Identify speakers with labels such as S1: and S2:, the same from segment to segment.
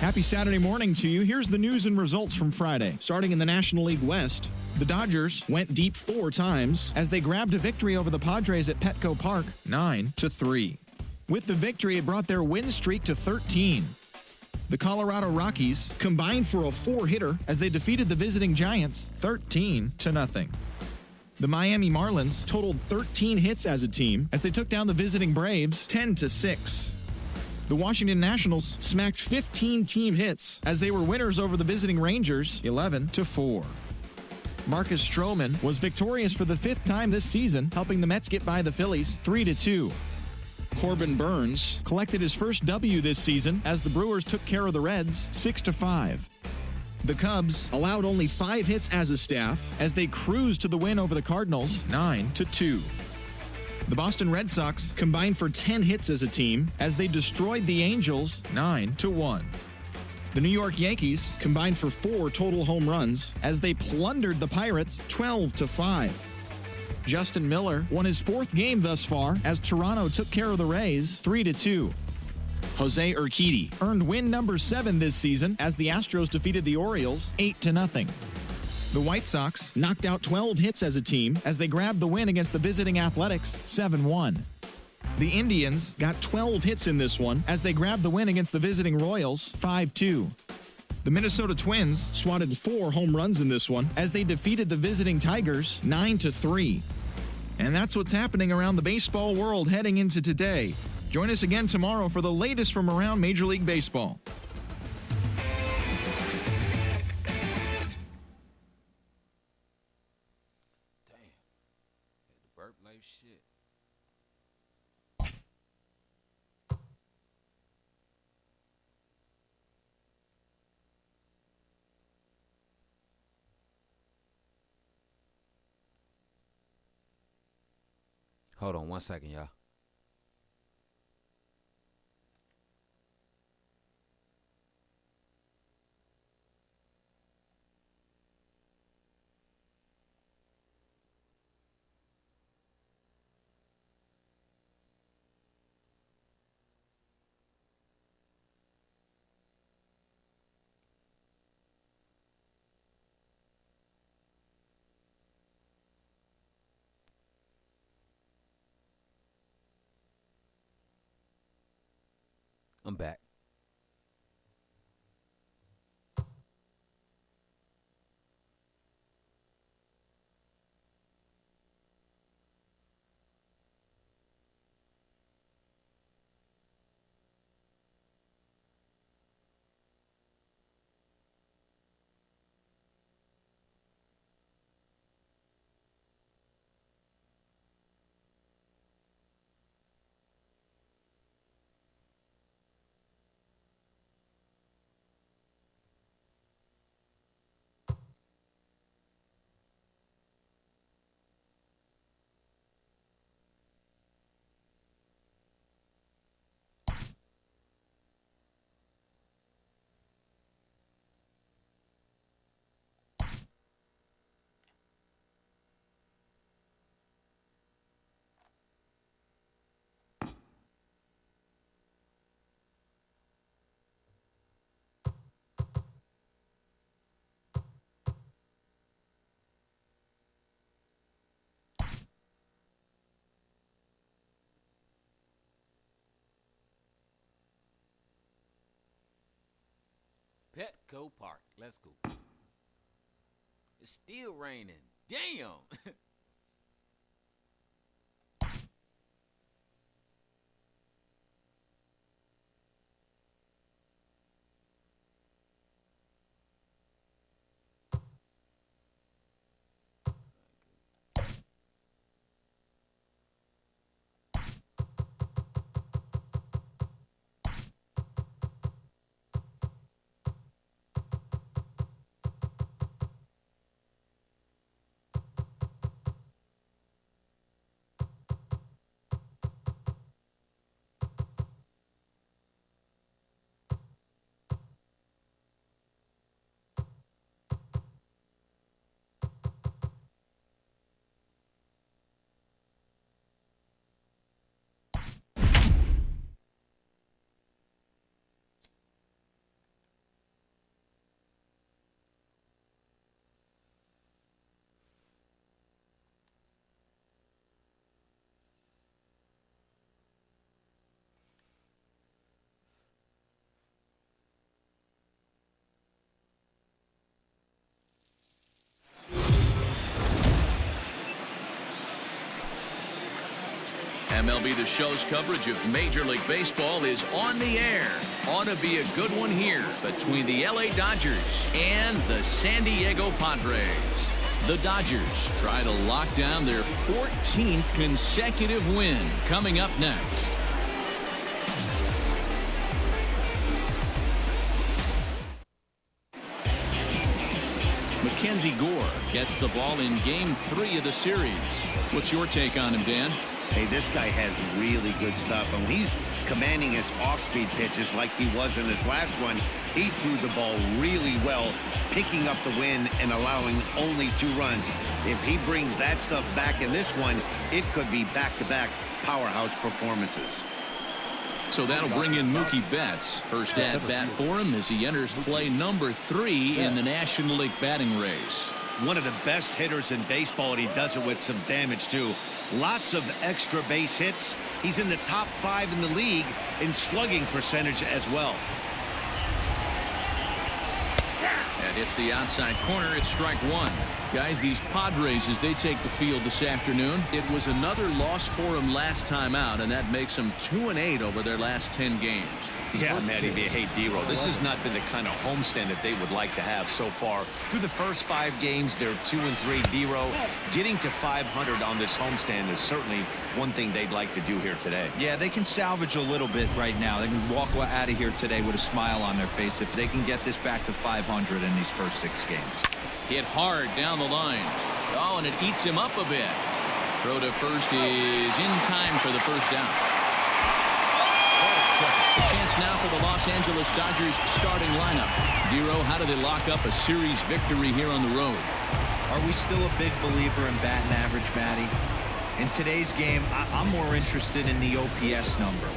S1: Happy Saturday morning to you. Here's the news and results from Friday. Starting in the National League West, the Dodgers went deep 4 times as they grabbed a victory over the Padres at Petco Park, 9-3. With the victory, it brought their win streak to 13. The Colorado Rockies combined for a 4-hitter as they defeated the visiting Giants 13-0. The Miami Marlins totaled 13 hits as a team as they took down the visiting Braves 10-6. The Washington Nationals smacked 15 team hits as they were winners over the visiting Rangers 11-4. Marcus Stroman was victorious for the 5th time this season, helping the Mets get by the Phillies 3-2. Corbin Burns collected his first W this season as the Brewers took care of the Reds 6-5. The Cubs allowed only 5 hits as a staff as they cruised to the win over the Cardinals 9-2. The Boston Red Sox combined for 10 hits as a team as they destroyed the Angels 9-1. The New York Yankees combined for 4 total home runs as they plundered the Pirates 12-5. Justin Miller won his 4th game thus far as Toronto took care of the Rays 3-2. Jose Urquidy earned win number 7 this season as the Astros defeated the Orioles 8-0. The White Sox knocked out 12 hits as a team as they grabbed the win against the visiting Athletics 7-1. The Indians got 12 hits in this one as they grabbed the win against the visiting Royals 5-2. The Minnesota Twins swatted 4 home runs in this one as they defeated the visiting Tigers 9-3. And that's what's happening around the baseball world heading into today. Join us again tomorrow for the latest from around Major League Baseball.
S2: Shit. Hold on 1 second, y'all. I'm back. Petco Park. Let's go. It's still raining. Damn.
S3: MLB The Show's coverage of Major League Baseball is on the air. Ought to be a good one here between the LA Dodgers and the San Diego Padres. The Dodgers try to lock down their 14th consecutive win. Coming up next. Mackenzie Gore gets the ball in Game 3 of the series. What's your take on him, Dan?
S4: Hey, this guy has really good stuff. And when he's commanding his off-speed pitches like he was in his last one, he threw the ball really well, picking up the win and allowing only 2 runs. If he brings that stuff back in this one, it could be back-to-back powerhouse performances.
S3: So that'll bring in Mookie Betts. First at bat for him as he enters play number 3 in the National League batting race.
S4: One of the best hitters in baseball, and he does it with some damage too. Lots of extra base hits. He's in the top 5 in the league in slugging percentage as well.
S3: That hits the outside corner. It's strike 1. Guys, these Padres, as they take the field this afternoon, it was another loss for them last time out, and that makes them 2-8 over their last 10 games.
S5: Yeah, Matty, hey, D-Row, this has not been the kind of homestand that they would like to have so far. Through the first 5 games, they're 2-3. D-Row, getting to 500 on this homestand is certainly one thing they'd like to do here today.
S6: Yeah, they can salvage a little bit right now. They can walk out of here today with a smile on their face if they can get this back to 500 in these first 6 games.
S3: Hit hard down the line. Oh, and it eats him up a bit. Throw to first is in time for the first down. A chance now for the Los Angeles Dodgers starting lineup. D-Row, how do they lock up a series victory here on the road?
S6: Are we still a big believer in batting average, Matty? In today's game, I'm more interested in the OPS number.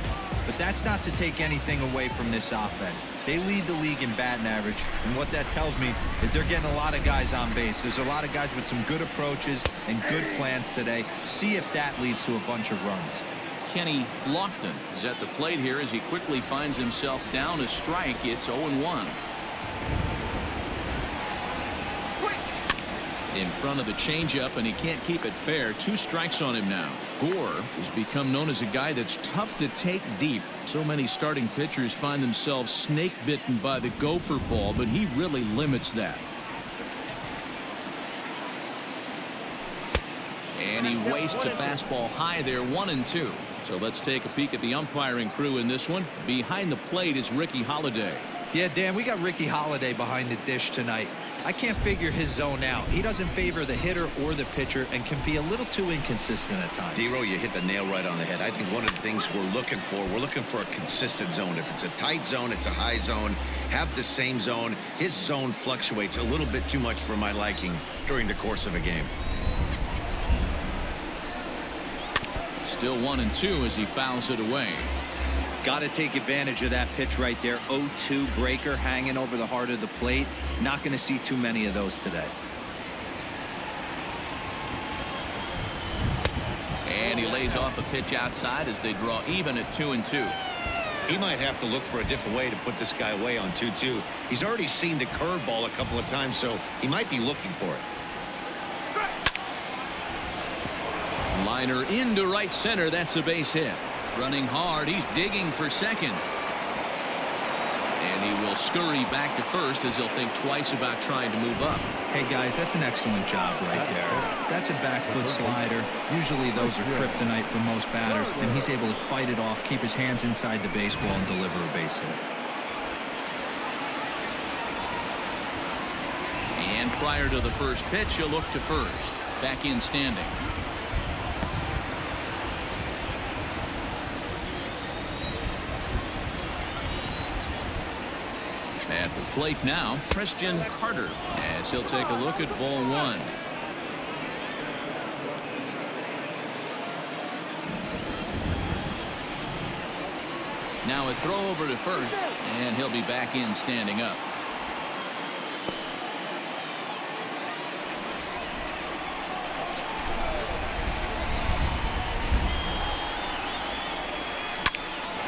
S6: But that's not to take anything away from this offense. They lead the league in batting average, and what that tells me is they're getting a lot of guys on base. There's a lot of guys with some good approaches and good plans today. See if that leads to a bunch of runs.
S3: Kenny Lofton is at the plate here as he quickly finds himself down a strike. It's 0-1. In front of the changeup, and he can't keep it fair. 2 strikes on him now. Gore has become known as a guy that's tough to take deep. So many starting pitchers find themselves snake bitten by the gopher ball, but he really limits that. And he wastes a fastball high there, 1-2. So let's take a peek at the umpiring crew in this one. Behind the plate is Ricky Holiday.
S6: Yeah, Dan, we got Ricky Holiday behind the dish tonight. I can't figure his zone out. He doesn't favor the hitter or the pitcher and can be a little too inconsistent at times.
S4: D-Row, you hit the nail right on the head. I think one of the things we're looking for a consistent zone. If it's a tight zone, it's a high zone. Have the same zone. His zone fluctuates a little bit too much for my liking during the course of a game.
S3: Still 1-2 as he fouls it away.
S6: Got to take advantage of that pitch right there. 0-2 breaker hanging over the heart of the plate. Not going to see too many of those today.
S3: And he lays off a pitch outside as they draw even at 2-2.
S4: He might have to look for a different way to put this guy away on 2-2. He's already seen the curveball a couple of times, so he might be looking for it.
S3: Liner into right center. That's a base hit. Running hard. He's digging for second. And he will scurry back to first as he'll think twice about trying to move up.
S6: Hey, guys, that's an excellent job right there. That's a back foot slider. Usually those are kryptonite for most batters, and he's able to fight it off, keep his hands inside the baseball, and deliver a base hit.
S3: And prior to the first pitch, he'll look to first. Back in standing. At the plate now, Christian Carter, as he'll take a look at ball 1. Now a throw over to first, and he'll be back in standing up.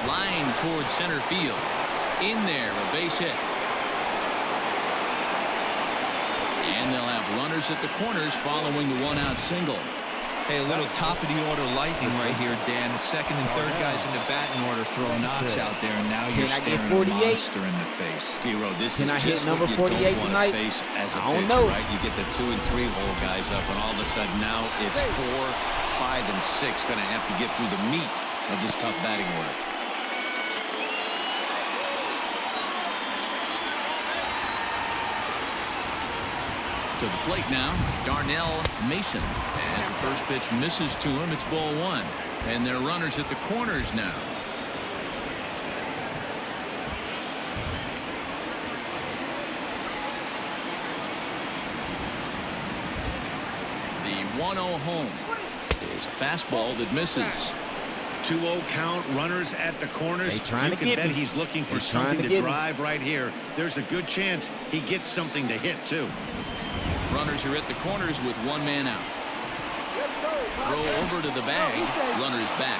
S3: Line towards center field. In there, a base hit. And they'll have runners at the corners following the 1-out single.
S6: Hey, a little top-of-the-order lightning right here, Dan. The second and third guys in the batting order throw knocks out there, and now you're staring a monster in the face.
S5: Dero, this
S2: Can
S5: is
S2: I hit
S5: just
S2: number
S5: what you
S2: 48
S5: don't want
S2: tonight?
S5: to face as a
S2: I don't
S5: pitcher,
S2: know.
S5: right? You get the 2 and 3 hole guys up, and all of a sudden now it's 4, 5, and 6 going to have to get through the meat of this tough batting order.
S3: To the plate now, Darnell Mason. As the first pitch misses to him, it's ball 1. And they're runners at the corners now. The 1-0 home is a fastball that misses.
S4: 2-0 count, runners at the corners.
S2: They trying
S4: You
S2: to
S4: can
S2: get
S4: bet
S2: me.
S4: he's looking for
S2: They trying
S4: something
S2: to
S4: to
S2: get me.
S4: drive right here. There's a good chance he gets something to hit, too.
S3: Runners are at the corners with 1 man out. Throw over to the bag. Runners back.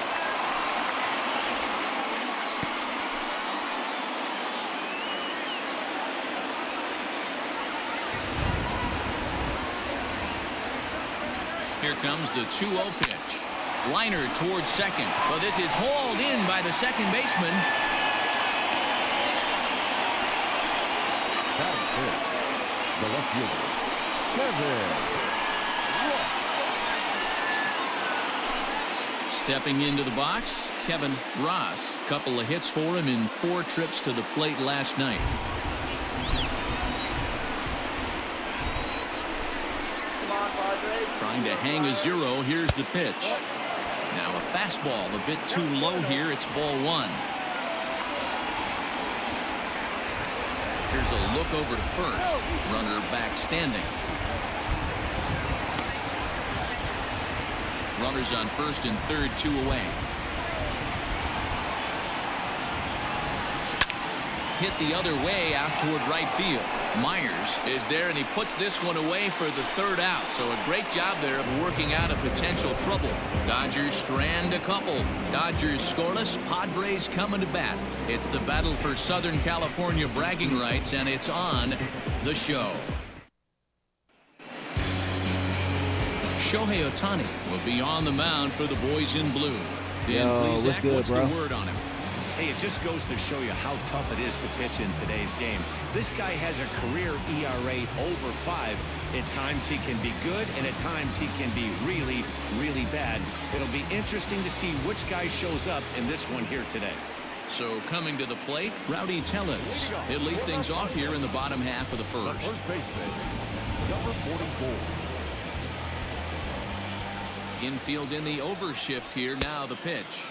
S3: Here comes the 2-0 pitch. Liner towards second. Well, this is hauled in by the second baseman.
S7: The left fielder, Kevin.
S3: Stepping into the box, Kevin Ross. Couple of hits for him in 4 trips to the plate last night. Trying to hang a 0. Here's the pitch. Now a fastball a bit too low here. It's ball 1. Here's a look over to first. Runner back standing. Runners on first and third, 2 away. Hit the other way out toward right field. Myers is there, and he puts this one away for the 3rd out. So a great job there of working out a potential trouble. Dodgers strand a couple. Dodgers scoreless. Padres coming to bat. It's the battle for Southern California bragging rights, and it's on the show. Shohei Ohtani will be on the mound for the boys in blue. Dan
S2: Yo,
S3: Plesac,
S2: what's good,
S3: what's
S2: bro?
S3: the word on him?
S5: Hey, it just goes to show you how tough it is to pitch in today's game. This guy has a career ERA over 5. At times he can be good, and at times he can be really, really bad. It'll be interesting to see which guy shows up in this one here today.
S3: So coming to the plate, Rowdy Tellez. He'll lead things off here in the bottom half of the first.
S7: First baseman, number 44.
S3: Infield in the overshift here. Now the pitch.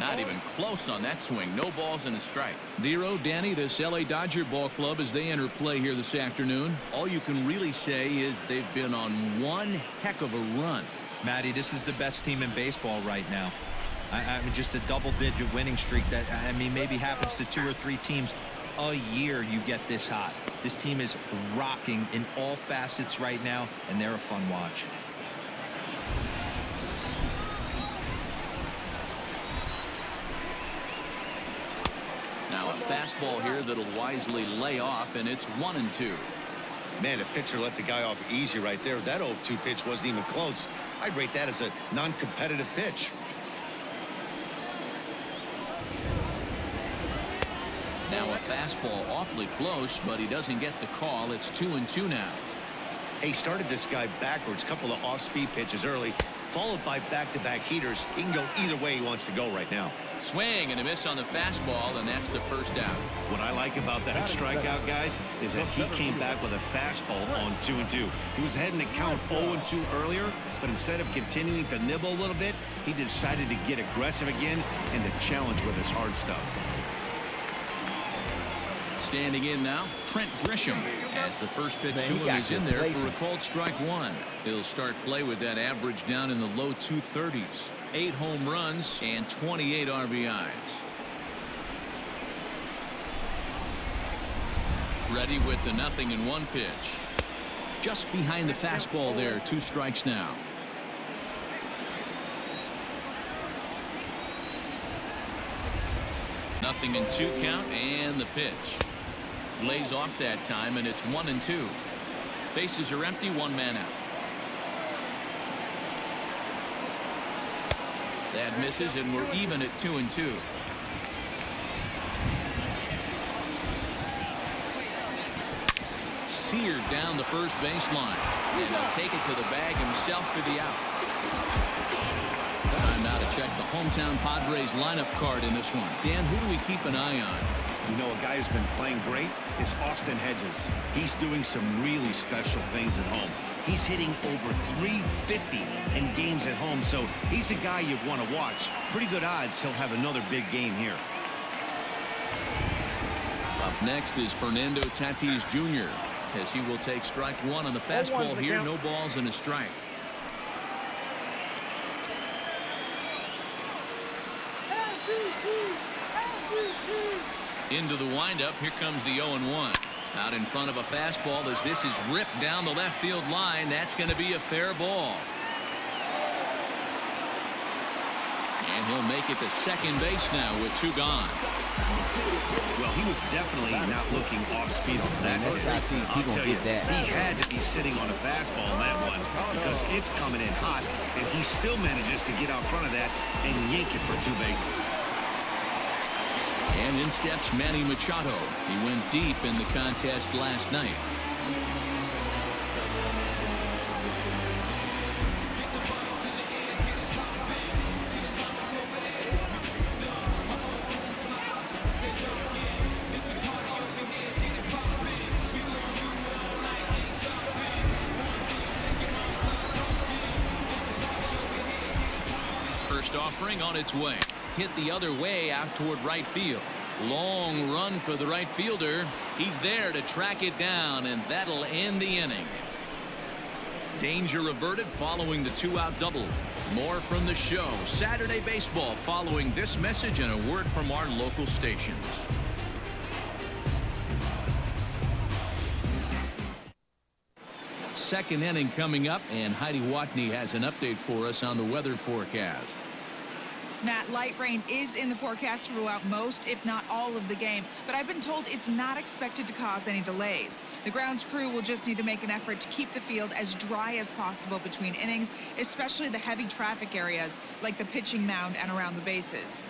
S3: Not even close on that swing. No balls and a strike. Dero, Danny, this LA Dodger ball club as they enter play here this afternoon. All you can really say is they've been on one heck of a run.
S6: Matty, this is the best team in baseball right now. I mean, just a double-digit winning streak that, I mean, maybe happens to 2 or 3 teams a year. You get this hot. This team is rocking in all facets right now, and they're a fun watch.
S3: Now a fastball here that'll wisely lay off, and it's 1-2.
S4: Man, the pitcher let the guy off easy right there. That 0-2 pitch wasn't even close. I'd rate that as a non-competitive pitch.
S3: Now a fastball awfully close, but he doesn't get the call. It's 2-2 now.
S4: He started this guy backwards, couple of off-speed pitches early, followed by back-to-back heaters. He can go either way he wants to go right now.
S3: Swing and a miss on the fastball, and that's the first out.
S4: What I like about that strikeout, guys, is that he came back with a fastball on 2-2. He was ahead in the count 0-2 earlier, but instead of continuing to nibble a little bit, he decided to get aggressive again and to challenge with his hard stuff.
S3: Standing in now, Trent Grisham, as the first pitch
S2: Man,
S3: to
S2: he
S3: him
S2: got
S3: is
S2: you
S3: in there
S2: placing.
S3: for a called strike 1. He'll start play with that average down in the low 230s. 8 home runs and 28 RBIs. Ready with the 0-1 pitch. Just behind the fastball there, 2 strikes now. Nothing in 2 count, and the pitch. Lays off that time, and it's 1-2. Bases are empty, 1 man out. That misses, and we're even at 2-2. Seared down the first baseline, and he'll take it to the bag himself for the out. Time now to check the hometown Padres lineup card in this one. Dan, who do we keep an eye on?
S4: You know, a guy who's been playing great is Austin Hedges. He's doing some really special things at home. He's hitting over 350 in games at home, so he's a guy you'd want to watch. Pretty good odds he'll have another big game here.
S3: Up next is Fernando Tatis Jr., as he will take strike one on the fastball here. No balls and a strike. Into the windup. Here comes the 0-1. Out in front of a fastball as this is ripped down the left field line. That's going to be a fair ball. And he'll make it to second base now with 2 gone.
S4: Well, he was definitely not looking off speed on that.
S2: That's Tatis. He gonna get that.
S4: He had to be sitting on a fastball on that one because it's coming in hot, and he still manages to get out front of that and yank it for 2 bases.
S3: And in steps Manny Machado. He went deep in the contest last night. First offering on its way. Hit the other way out toward right field. Long run for the right fielder. He's there to track it down, and that'll end the inning. Danger averted following the 2-out double. More from the show. Saturday Baseball following this message and a word from our local stations. Second inning coming up, and Heidi Watney has an update for us on the weather forecast.
S8: Matt, light rain is in the forecast throughout most, if not all, of the game, but I've been told it's not expected to cause any delays. The grounds crew will just need to make an effort to keep the field as dry as possible between innings, especially the heavy traffic areas like the pitching mound and around the bases.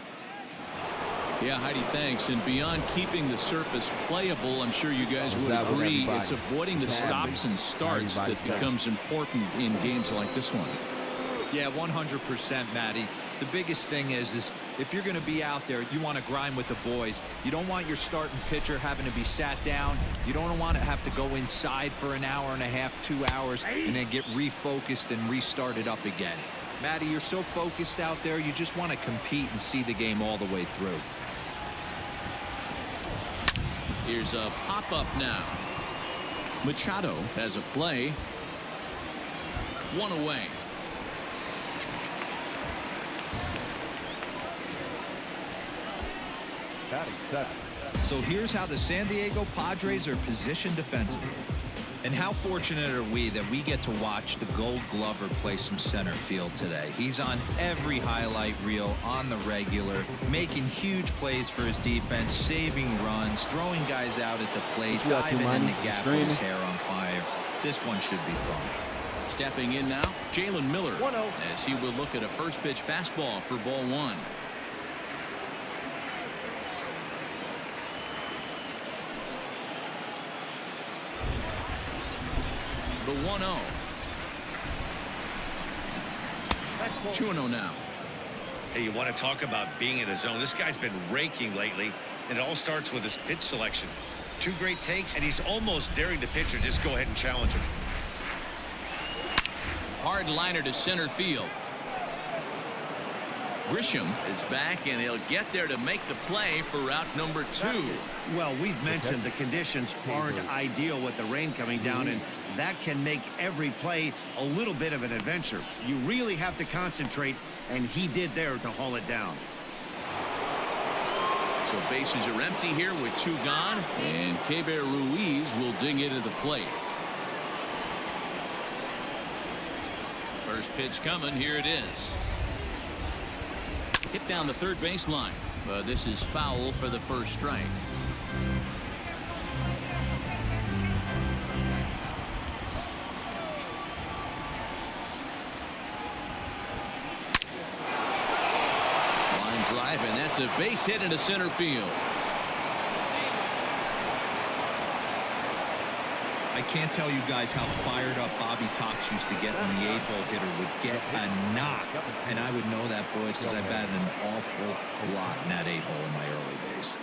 S3: Yeah, Heidi, thanks. And beyond keeping the surface playable, I'm sure you guys would agree, it's avoiding the stops and starts that becomes important in games like this one.
S6: Yeah, 100%, Matty. The biggest thing is if you're going to be out there, you want to grind with the boys. You don't want your starting pitcher having to be sat down. You don't want to have to go inside for an hour and a half, 2 hours, and then get refocused and restarted up again. Matty, you're so focused out there, you just want to compete and see the game all the way through.
S3: Here's a pop-up now. Machado has a play. 1 away.
S6: So here's how the San Diego Padres are positioned defensively. And how fortunate are we that we get to watch the Gold Glover play some center field today. He's on every highlight reel on the regular, making huge plays for his defense, saving runs, throwing guys out at the plate, diving in the gap with his hair on fire. This one should be fun.
S3: Stepping in now, Jalen Miller, as he will look at a first pitch fastball for ball 1. The 1-0. 2-0 now.
S4: Hey, you want to talk about being in a zone? This guy's been raking lately, and it all starts with his pitch selection. 2 great takes, and he's almost daring the pitcher just go ahead and challenge him.
S3: Hard liner to center field. Grisham is back, and he'll get there to make the play for route number 2.
S4: Well, we've mentioned the conditions aren't ideal with the rain coming down, and that can make every play a little bit of an adventure. You really have to concentrate, and he did there to haul it down.
S3: So bases are empty here with 2 gone, and Keber Ruiz will dig into the plate. First pitch coming. Here it is. Hit down the third baseline, but this is foul for the first strike. That's a base hit into center field.
S6: I can't tell you guys how fired up Bobby Cox used to get when the 8-hole hitter would get a knock. And I would know that, boys, because I batted an awful lot in that 8-hole in my early days.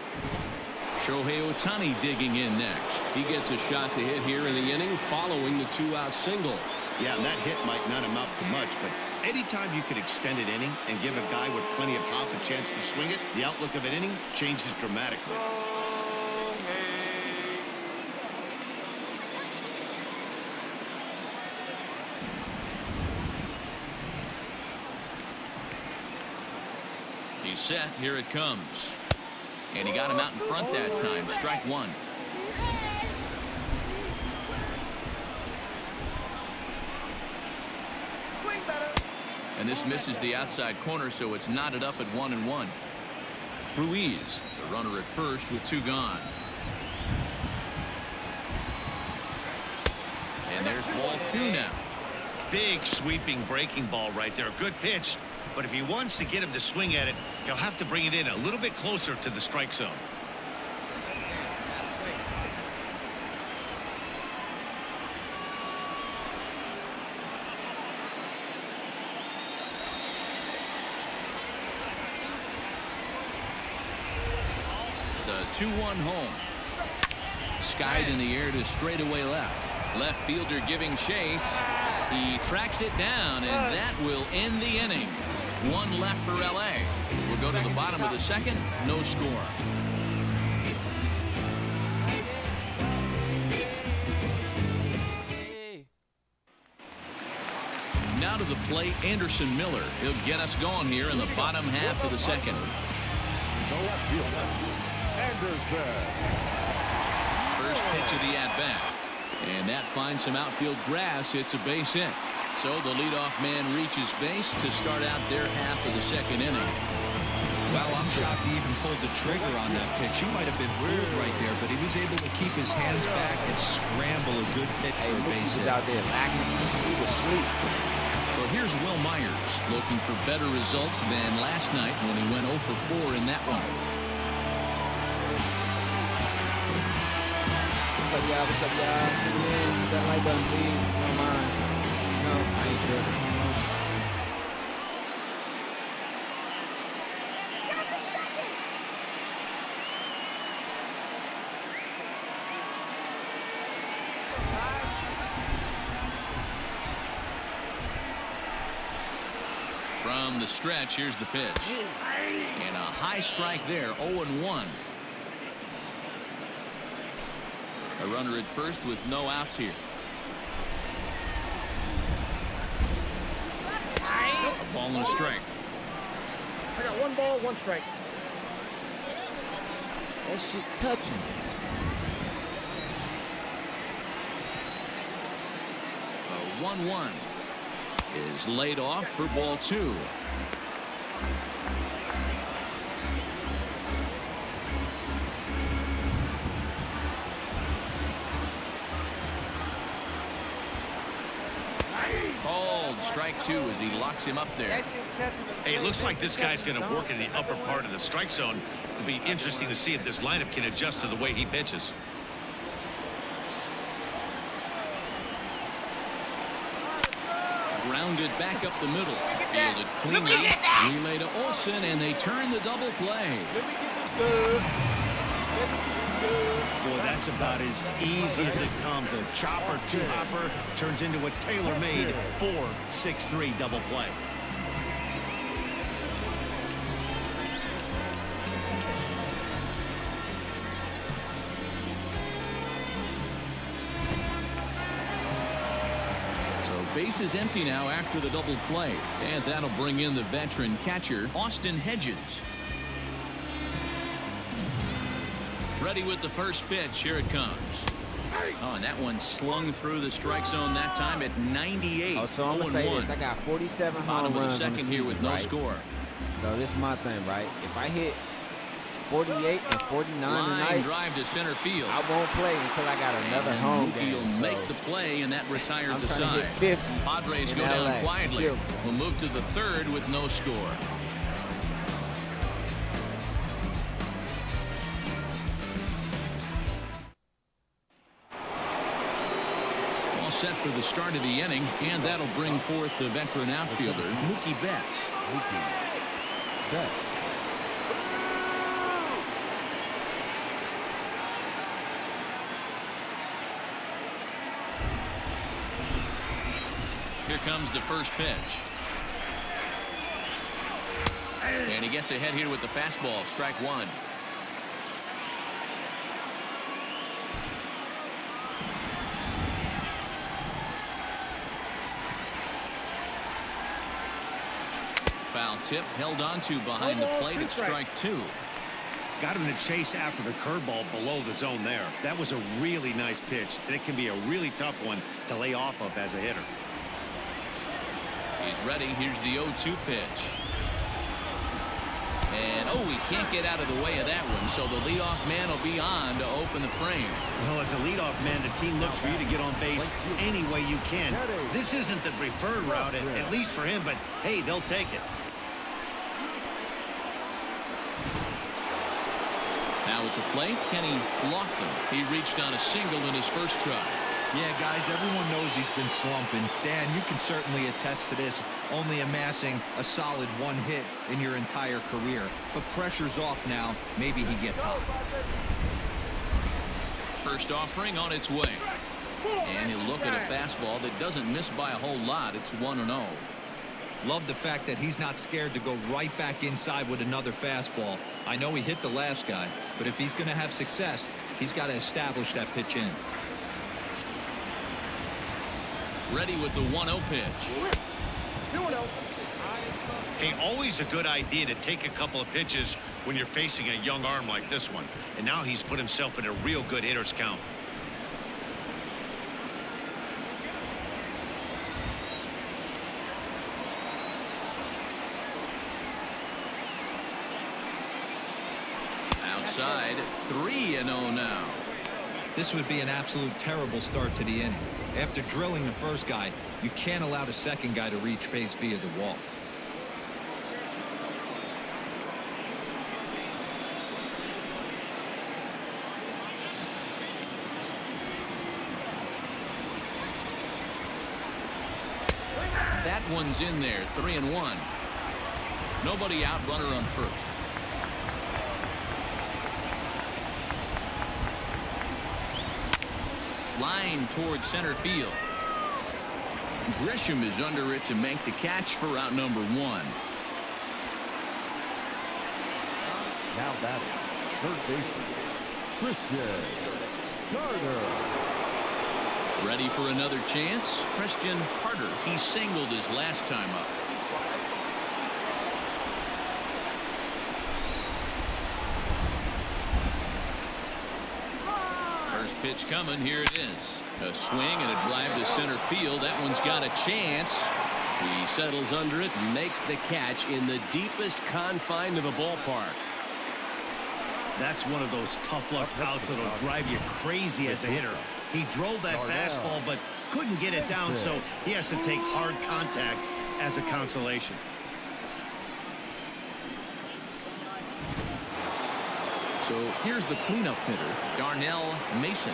S3: Shohei Ohtani digging in next. He gets a shot to hit here in the inning following the 2-out single.
S4: Yeah, and that hit might not amount to much, but anytime you can extend an inning and give a guy with plenty of pop a chance to swing it, the outlook of an inning changes dramatically.
S3: He's set. Here it comes. And he got him out in front that time. Strike one. And this misses the outside corner, so it's knotted up at 1-1. Ruiz, the runner at first with 2 gone. And there's ball 2 now.
S4: Big sweeping breaking ball right there. Good pitch. But if he wants to get him to swing at it, he'll have to bring it in a little bit closer to the strike zone.
S3: The 2-1 home. Skied in the air to straightaway left. Left fielder giving chase. He tracks it down, and that will end the inning. 1 left for LA. We'll go to the bottom of the second. No score. Now to the plate, Anderson Miller. He'll get us going here in the bottom half of the second.
S7: The left fielder, Anderson.
S3: First pitch of the at-bat. And that finds some outfield grass. It's a base hit. So the leadoff man reaches base to start out their half of the second inning.
S6: Well, I'm shocked he even pulled the trigger on that pitch. He might have been fooled right there, but he was able to keep his hands back and scramble a good pitch for a base hit.
S2: He was out there lacking. He was asleep.
S3: So here's Will Myers looking for better results than last night when he went 0 for 4 in that one.
S2: What's up, y'all? What's up, y'all? Get in. Hit that like button, please. Don't mind. No, I ain't tripping.
S3: From the stretch, here's the pitch. And a high strike there, 0-1. A runner at first with no outs here. A ball and a strike.
S9: I got 1 ball, 1 strike.
S2: That shit touching.
S3: A 1-1 is laid off for ball 2. Called strike 2 as he locks him up there.
S4: Hey, it looks like this guy's going to work in the upper part of the strike zone. It'll be interesting to see if this lineup can adjust to the way he pitches.
S3: Grounded back up the middle. Fielded cleanly. Relay to Olsen, and they turn the double play.
S4: Boy, that's about as easy as it comes. A chopper, 2-hopper turns into a tailor-made 4-6-3 double play.
S3: Base is empty now after the double play, and that'll bring in the veteran catcher Austin Hedges. Ready with the first pitch. Here it comes. Oh, and that one slung through the strike zone that time at 98.
S2: Oh, so I'm gonna say this: I got 47 home
S3: Bottom of the
S2: runs
S3: second
S2: on the
S3: here
S2: season,
S3: with no
S2: right?
S3: score.
S2: So this is my thing, right? If I hit 48 and 49
S3: Line
S2: tonight,
S3: drive to center field.
S2: I won't play until I got another
S3: and
S2: home
S3: Mookie
S2: game.
S3: will
S2: So
S3: make the play, and that retired
S2: I'm
S3: the
S2: trying to
S3: side.
S2: hit 50
S3: Padres
S2: in
S3: go
S2: LA.
S3: down quietly.
S2: Beautiful.
S3: We'll move to the third with no score. set for the start of the inning, and that'll bring forth the veteran outfielder, Mookie Betts. Here comes the first pitch. And he gets ahead here with the fastball, strike one. Foul tip, held on to behind the plate at strike two.
S4: Got him to chase after the curveball below the zone there. That was a really nice pitch, and it can be a really tough one to lay off of as a hitter.
S3: He's ready. Here's the 0-2 pitch. And, oh, he can't get out of the way of that one, so the leadoff man will be on to open the frame.
S4: Well, as a leadoff man, the team looks for you to get on base any way you can. This isn't the preferred route, at least for him, but, hey, they'll take it.
S3: Now at the plate, Kenny Lofton. He reached on a single in his first try.
S6: Yeah, guys, everyone knows he's been slumping. Dan, you can certainly attest to this, only amassing a solid one hit in your entire career. But pressure's off now. Maybe he gets hot.
S3: First offering on its way. And he'll look at a fastball that doesn't miss by a whole lot. It's 1-0.
S6: Love the fact that he's not scared to go right back inside with another fastball. I know he hit the last guy, but if he's going to have success, he's got to establish that pitch in.
S3: Ready with the 1-0 pitch.
S4: Hey, always a good idea to take a couple of pitches when you're facing a young arm like this one. And now he's put himself in a real good hitter's count.
S3: Outside, 3-0 now.
S6: This would be an absolute terrible start to the inning. After drilling the first guy, you can't allow the second guy to reach base via the walk.
S3: That one's in there, 3-1. Nobody out, runner on first. Line towards center field. Grisham is under it to make the catch for out number one.
S7: Now batting, third baseman, Christian Carter.
S3: Ready for another chance. Christian Carter. He singled his last time up. First pitch coming. Here it is. A swing and a drive to center field. That one's got a chance. He settles under it and makes the catch in the deepest confine of the ballpark.
S4: That's one of those tough luck outs that'll drive you crazy as a hitter. He drove that fastball but couldn't get it down, so he has to take hard contact as a consolation.
S3: So here's the cleanup hitter, Darnell Mason.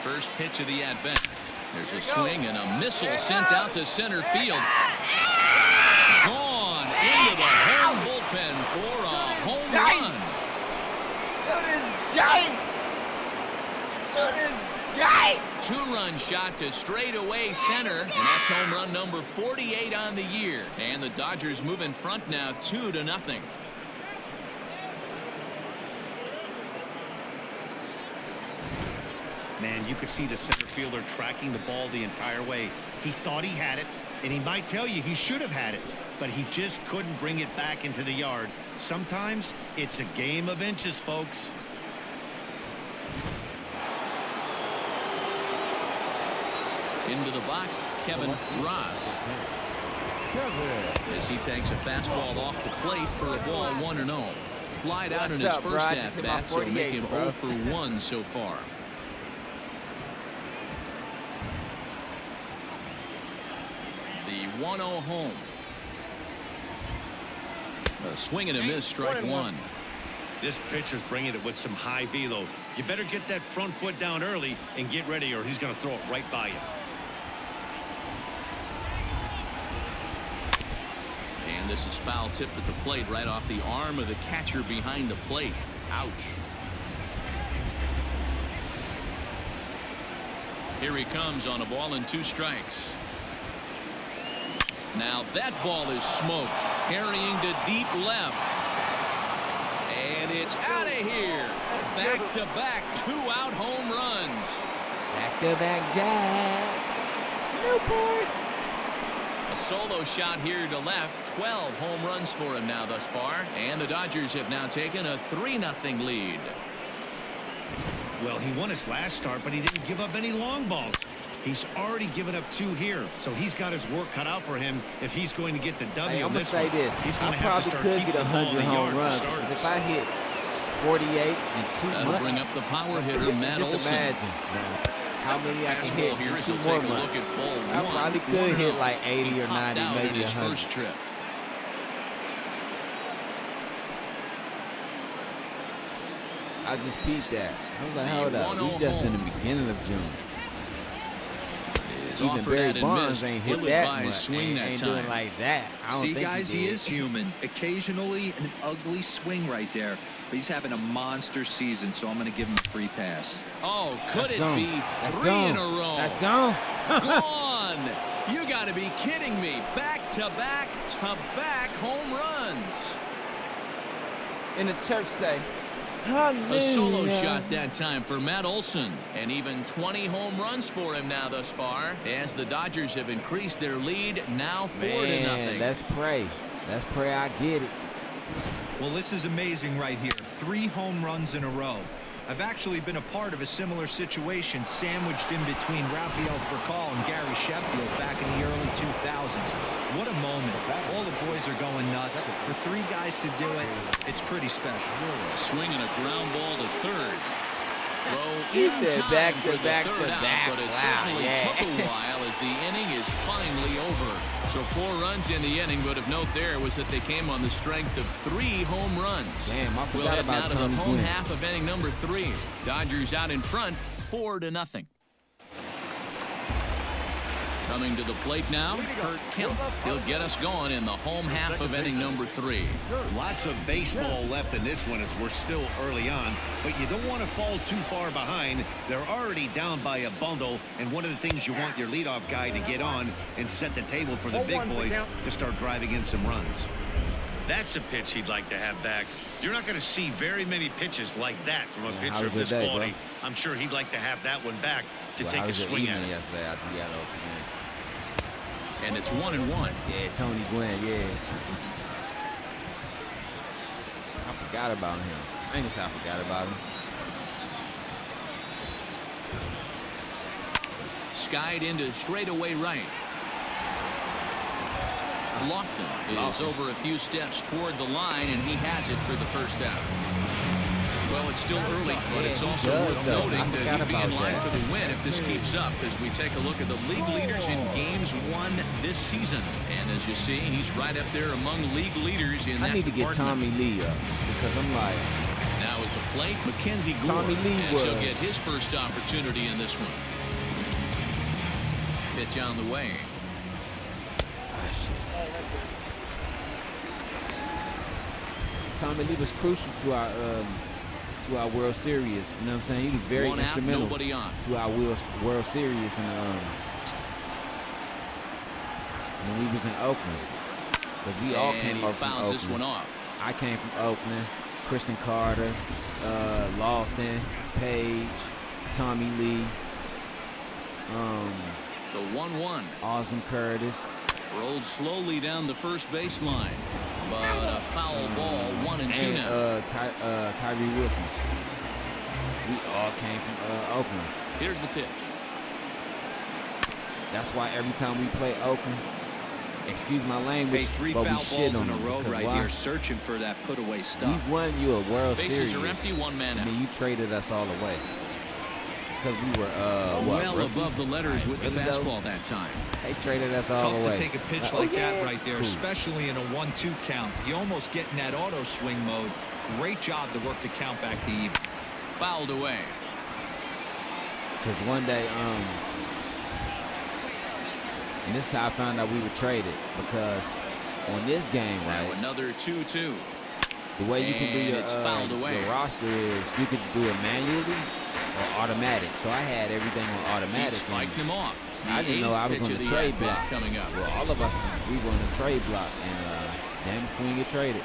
S3: First pitch of the at-bat. There's a swing and a missile sent out to center field. Gone into the home bullpen for a home run.
S2: To this day. To this day.
S3: Two-run shot to straightaway center, and that's home run number 48 on the year. And the Dodgers move in front now 2-0.
S4: Man, you could see the center fielder tracking the ball the entire way. He thought he had it, and he might tell you he should have had it, but he just couldn't bring it back into the yard. Sometimes it's a game of inches, folks.
S3: Into the box, Kevin Ross. As he takes a fastball off the plate for a ball 1-0. Flied out in his first at-bat, so make him 0 for 1 so far. The 1-0 home. A swing and a miss, strike one.
S4: This pitcher's bringing it with some high velo. You better get that front foot down early and get ready, or he's going to throw it right by you.
S3: And this is foul tipped at the plate right off the arm of the catcher behind the plate. Ouch. Here he comes on a ball and 2 strikes. Now that ball is smoked, carrying to deep left. And it's out of here. Back-to-back 2-out home runs.
S2: Back-to-back Jacks. Newport.
S3: A solo shot here to left. 12 home runs for him now thus far. And the Dodgers have now taken a 3-0 lead.
S4: Well, he won his last start, but he didn't give up any long balls. He's already given up 2 here, so he's got his work cut out for him if he's going to get the W.
S2: Hey, I'm going to say this.
S4: He's
S2: I probably could get 100 home runs. If I hit 48 in 2
S3: That'll
S2: months,
S3: bring up the power hitter, Matt Olson.
S2: just imagine how many I can hit in 2 more months. I probably could hit like 80 or 90, maybe 100.
S3: First trip.
S2: I just peeped that. I was like, hold up, we just in the beginning of June. Even Barry Bonds ain't hit that much. Ain't doing like that. I don't
S6: See,
S2: think
S6: guys, he is human. Occasionally, an ugly swing right there. But he's having a monster season, so I'm going to give him a free pass.
S3: Oh, could it be 3 in a row?
S2: That's gone.
S3: Gone. You got to be kidding me. Back-to-back home runs.
S2: And the church say,
S3: a solo shot that time for Matt Olson, and even 20 home runs for him now thus far, as the Dodgers have increased their lead now 4-0.
S2: Let's pray. Let's pray I get it.
S6: Well, this is amazing right here. 3 home runs in a row. I've actually been a part of a similar situation sandwiched in between Rafael Furcal and Gary Sheffield back in the early 2000s. What a moment. All the boys are going nuts. For 3 guys to do it, it's pretty special.
S3: Swinging a ground ball to third.
S2: He said back to back,
S3: but it certainly took a while as the inning is finally over. So 4 runs in the inning, but of note there was that they came on the strength of 3 home runs.
S2: Damn, I
S3: We'll
S2: forgot
S3: head
S2: about
S3: now to the
S2: Tommy
S3: home
S2: Gwynn.
S3: half of inning number 3. Dodgers out in front, 4-0. Coming to the plate now, Kurt Kemp. He'll get us going in the home half of inning number 3.
S4: Lots of baseball left in this one as we're still early on, but you don't want to fall too far behind. They're already down by a bundle, and one of the things you want your leadoff guy to get on and set the table for the big boys to start driving in some runs. That's a pitch he'd like to have back. You're not going to see very many pitches like that from a pitcher of this quality. I'm sure he'd like to have that one back to take a swing at it.
S2: Yesterday after we got open.
S3: And it's 1-1.
S2: Yeah, Tony Gwynn, yeah. I forgot about him. I ain't gonna say I forgot about him.
S3: Skied into straightaway right. Lofton is over a few steps toward the line, and he has it for the first out. Well, it's still early, but it's also worth noting that he'd be in line for the win if this keeps up, as we take a look at the league leaders in games won this season. And as you see, he's right up there among league leaders in that
S2: I need to get Tommy Lee up, because I'm like...
S3: Now at the plate, Mackenzie Gore,
S2: Tommy Lee
S3: as he'll get his first opportunity in this one. Pitch on the way.
S2: Ah, shit. Tommy Lee was crucial to our World Series. You know what I'm saying? He was very instrumental to our World Series and when we was in Oakland. Because we all came over from Oakland.
S3: This one off.
S2: I came from Oakland. Christian Carter, Lofton, Page, Tommy Lee.
S3: The 1-1.
S2: Awesome Curtis.
S3: Rolled slowly down the first baseline. But a foul ball, 1-2 now.
S2: Kyrie Wilson. We all came from Oakland.
S3: Here's the pitch.
S2: That's why every time we play Oakland, excuse my language,
S6: hey, 3
S2: but
S6: foul
S2: we shit
S6: balls
S2: on
S6: in a
S2: them.
S6: row right here, searching for that put-away stuff.
S2: We won you a World
S3: Bases
S2: Series.
S3: are empty, 1 man out.
S2: I mean, you traded us all away. Because we were,
S3: well
S2: rookies?
S3: above the letters with the
S2: Really
S3: fastball that time.
S2: They traded us all
S6: Tough
S2: away.
S6: to take a pitch like that right there, especially in a 1-2 count. You almost get in that auto swing mode, Great job to work the count back to even.
S3: Fouled away.
S2: Because one day, and this is how I found out we were traded, because on this game, right,
S3: now another 2-2.
S2: the way you can do your,
S3: fouled away.
S2: your roster is you can do it manually or automatic. So I had everything on automatic.
S3: Keeps fighting him off.
S2: I didn't know I was on the trade block.
S3: Coming up.
S2: Well, all of us, we were on the trade block, and damn if we didn't get traded.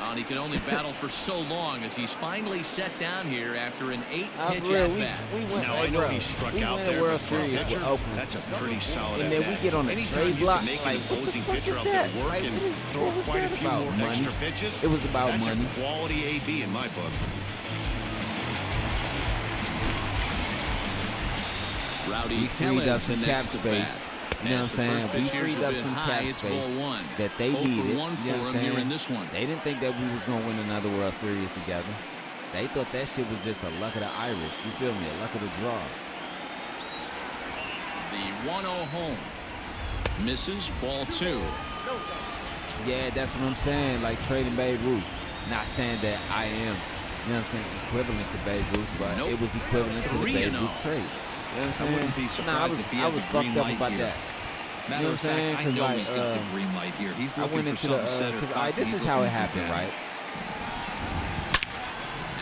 S3: And he can only battle for so long as he's finally set down here after an 8-pitch at-bat.
S2: We went,
S4: Now, I know he struck out there,
S2: World
S4: but for a
S2: Series
S4: pitcher,
S2: with Oakland.
S4: that's a pretty solid
S2: And then we get on the trade block,
S4: make
S2: like,
S4: an opposing
S2: what the fuck
S4: pitcher
S2: is
S4: out there
S2: that?
S4: work
S2: Like,
S4: and
S2: what
S4: throw
S2: was
S4: quite a
S2: that
S4: few
S2: about?
S4: more
S2: Money.
S4: extra pitches.
S2: It was about
S4: that's
S2: money.
S4: A quality AB in my book.
S3: Rowdy
S2: We freed up some cap
S3: space.
S2: space. You know what I'm saying? We freed up some cap space that they needed. You know what I'm saying?
S3: In this one.
S2: They didn't think that we was gonna win another World Series together. They thought that shit was just a luck of the Irish. You feel me? A luck of the draw.
S3: The 1-0 home. Misses, ball 2.
S2: Yeah, that's what I'm saying. Like trading Babe Ruth. Not saying that I am, you know what I'm saying, equivalent to Babe Ruth, but it was equivalent to the Babe Ruth trade. You know what I'm saying?
S6: I wouldn't be surprised if he had
S2: I was
S6: the green
S2: fucked up
S6: light
S2: about
S6: here.
S2: that.
S6: Matter
S2: You know
S6: of
S2: what I'm saying?
S6: fact, I know
S2: Like,
S6: he's got the green light here. He's
S2: I
S6: looking
S2: went
S6: for
S2: into the,
S6: something set or
S2: because this
S6: he's
S2: is how it
S6: looking
S2: happened,
S6: bad.
S2: right?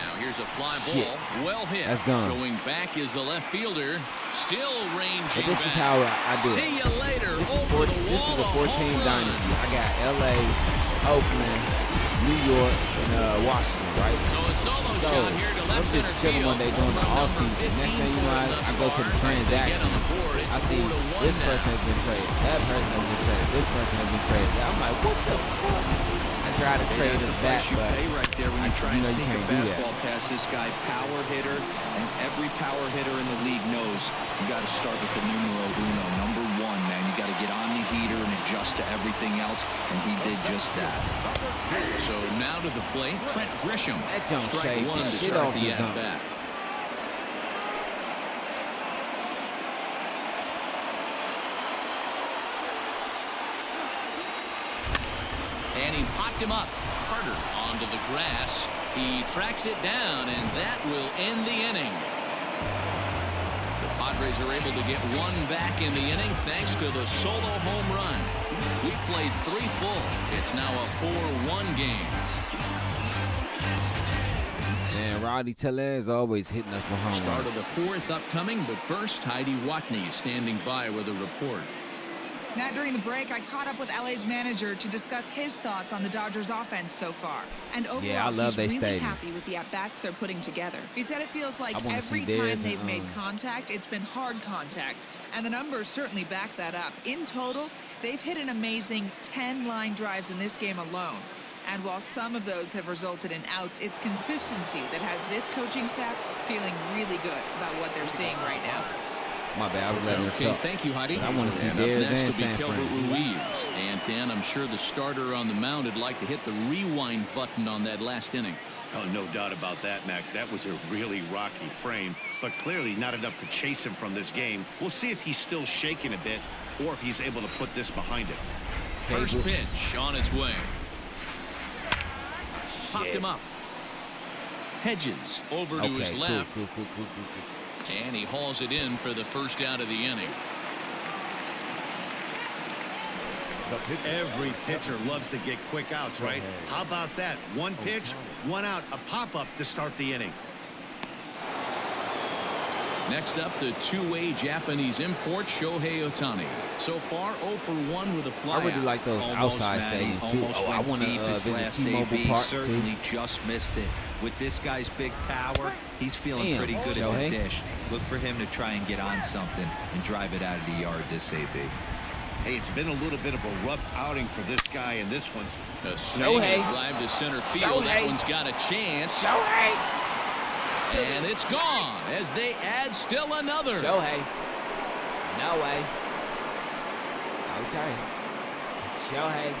S3: Now here's a fly
S2: Shit.
S3: ball. Well hit.
S2: That's gone.
S3: Going back is the left fielder. Still ranging
S2: But this is
S3: back.
S2: how I do it.
S3: See you later.
S2: This is
S3: Over the
S2: this is a
S3: wall,
S2: 14
S3: home run.
S2: dynasty. I got LA, Oakland, New York, and Washington, right?
S3: So a solo
S2: So
S3: shot here to
S2: I'm
S3: left
S2: just
S3: center
S2: chilling
S3: field.
S2: one day during the
S3: Home run
S2: off season.
S3: number
S2: Next thing you
S3: 15
S2: know,
S3: for
S2: I
S3: them
S2: go to
S3: thus
S2: the
S3: far. As they get
S2: transaction.
S3: on the board, it's
S2: I see
S3: 4-1
S2: this
S3: now.
S2: person has been traded, that person has been traded, this person has been traded. I'm like, what the fuck? I try to trade
S6: That's
S2: this
S6: the
S2: back,
S6: price you
S2: but
S6: pay right there when you try and
S2: you
S6: sneak a
S2: can't do that.
S6: fastball past this guy. Power hitter, and every power hitter in the league knows you got to start with the numero uno, number 1, man. You got to get on the heater and adjust to everything else, and he did just that.
S3: So now to the plate, Trent Grisham.
S2: That jump
S3: Strike
S2: shaved
S3: 1
S2: the
S3: to
S2: shit
S3: start
S2: off
S3: the
S2: his arm.
S3: at-bat. And he popped him up. Carter onto the grass. He tracks it down, and that will end the inning. The Padres are able to get one back in the inning thanks to the solo home run. We played 3 full. It's now a 4-1 game.
S2: Man, Rowdy Tellez always hitting us with home
S3: Start
S2: runs.
S3: of the 4th upcoming, but first, Heidi Watney standing by with a report.
S8: Matt, during the break, I caught up with LA's manager to discuss his thoughts on the Dodgers offense so far. And overall,
S2: Yeah, I love
S8: he's
S2: they
S8: really
S2: stadium.
S8: happy with the at-bats they're putting together. He said it feels like
S2: I wanna
S8: every
S2: see
S8: time
S2: theirs
S8: they've
S2: and,
S8: made contact, it's been hard contact. And the numbers certainly back that up. In total, they've hit an amazing 10 line drives in this game alone. And while some of those have resulted in outs, it's consistency that has this coaching staff feeling really good about what they're seeing right now.
S2: My bad, I was letting her
S3: Okay,
S2: talk.
S3: thank you, Heidi.
S2: But I want to see
S3: And up
S2: theirs
S3: next
S2: and
S3: will be
S2: San
S3: Kelbert
S2: Fran.
S3: Ruiz. And Dan, I'm sure the starter on the mound would like to hit the rewind button on that last inning.
S4: Oh, no doubt about that, Mac. That was a really rocky frame, but clearly not enough to chase him from this game. We'll see if he's still shaking a bit or if he's able to put this behind him.
S3: First pitch on its way. Popped him up. Hedges over to his left.
S2: Cool.
S3: And he hauls it in for the first out of the inning.
S4: Every pitcher loves to get quick outs, right? How about that? One pitch, one out, a pop-up to start the inning.
S3: Next up, the two-way Japanese import, Shohei Ohtani. So far, 0 for 1 with a fly.
S2: I really like those outside
S6: Matty,
S2: stadiums, too.
S6: almost
S2: I
S6: went
S2: want to
S6: deep his
S2: visit
S6: last
S2: T-Mobile
S6: AB.
S2: Park,
S6: Certainly
S2: too.
S6: just missed it. With this guy's big power, he's feeling
S2: Damn,
S6: pretty good
S2: Shohei.
S6: at the dish. Look for him to try and get on something and drive it out of the yard, this AB.
S4: Hey, it's been a little bit of a rough outing for this guy, and this one's
S3: A swinging
S2: Shohei.
S3: drive to center field. That
S2: Shohei.
S3: one's got a chance.
S2: Shohei!
S3: And it's gone as they add still another.
S2: Shohei. No way. Okay. Shohei.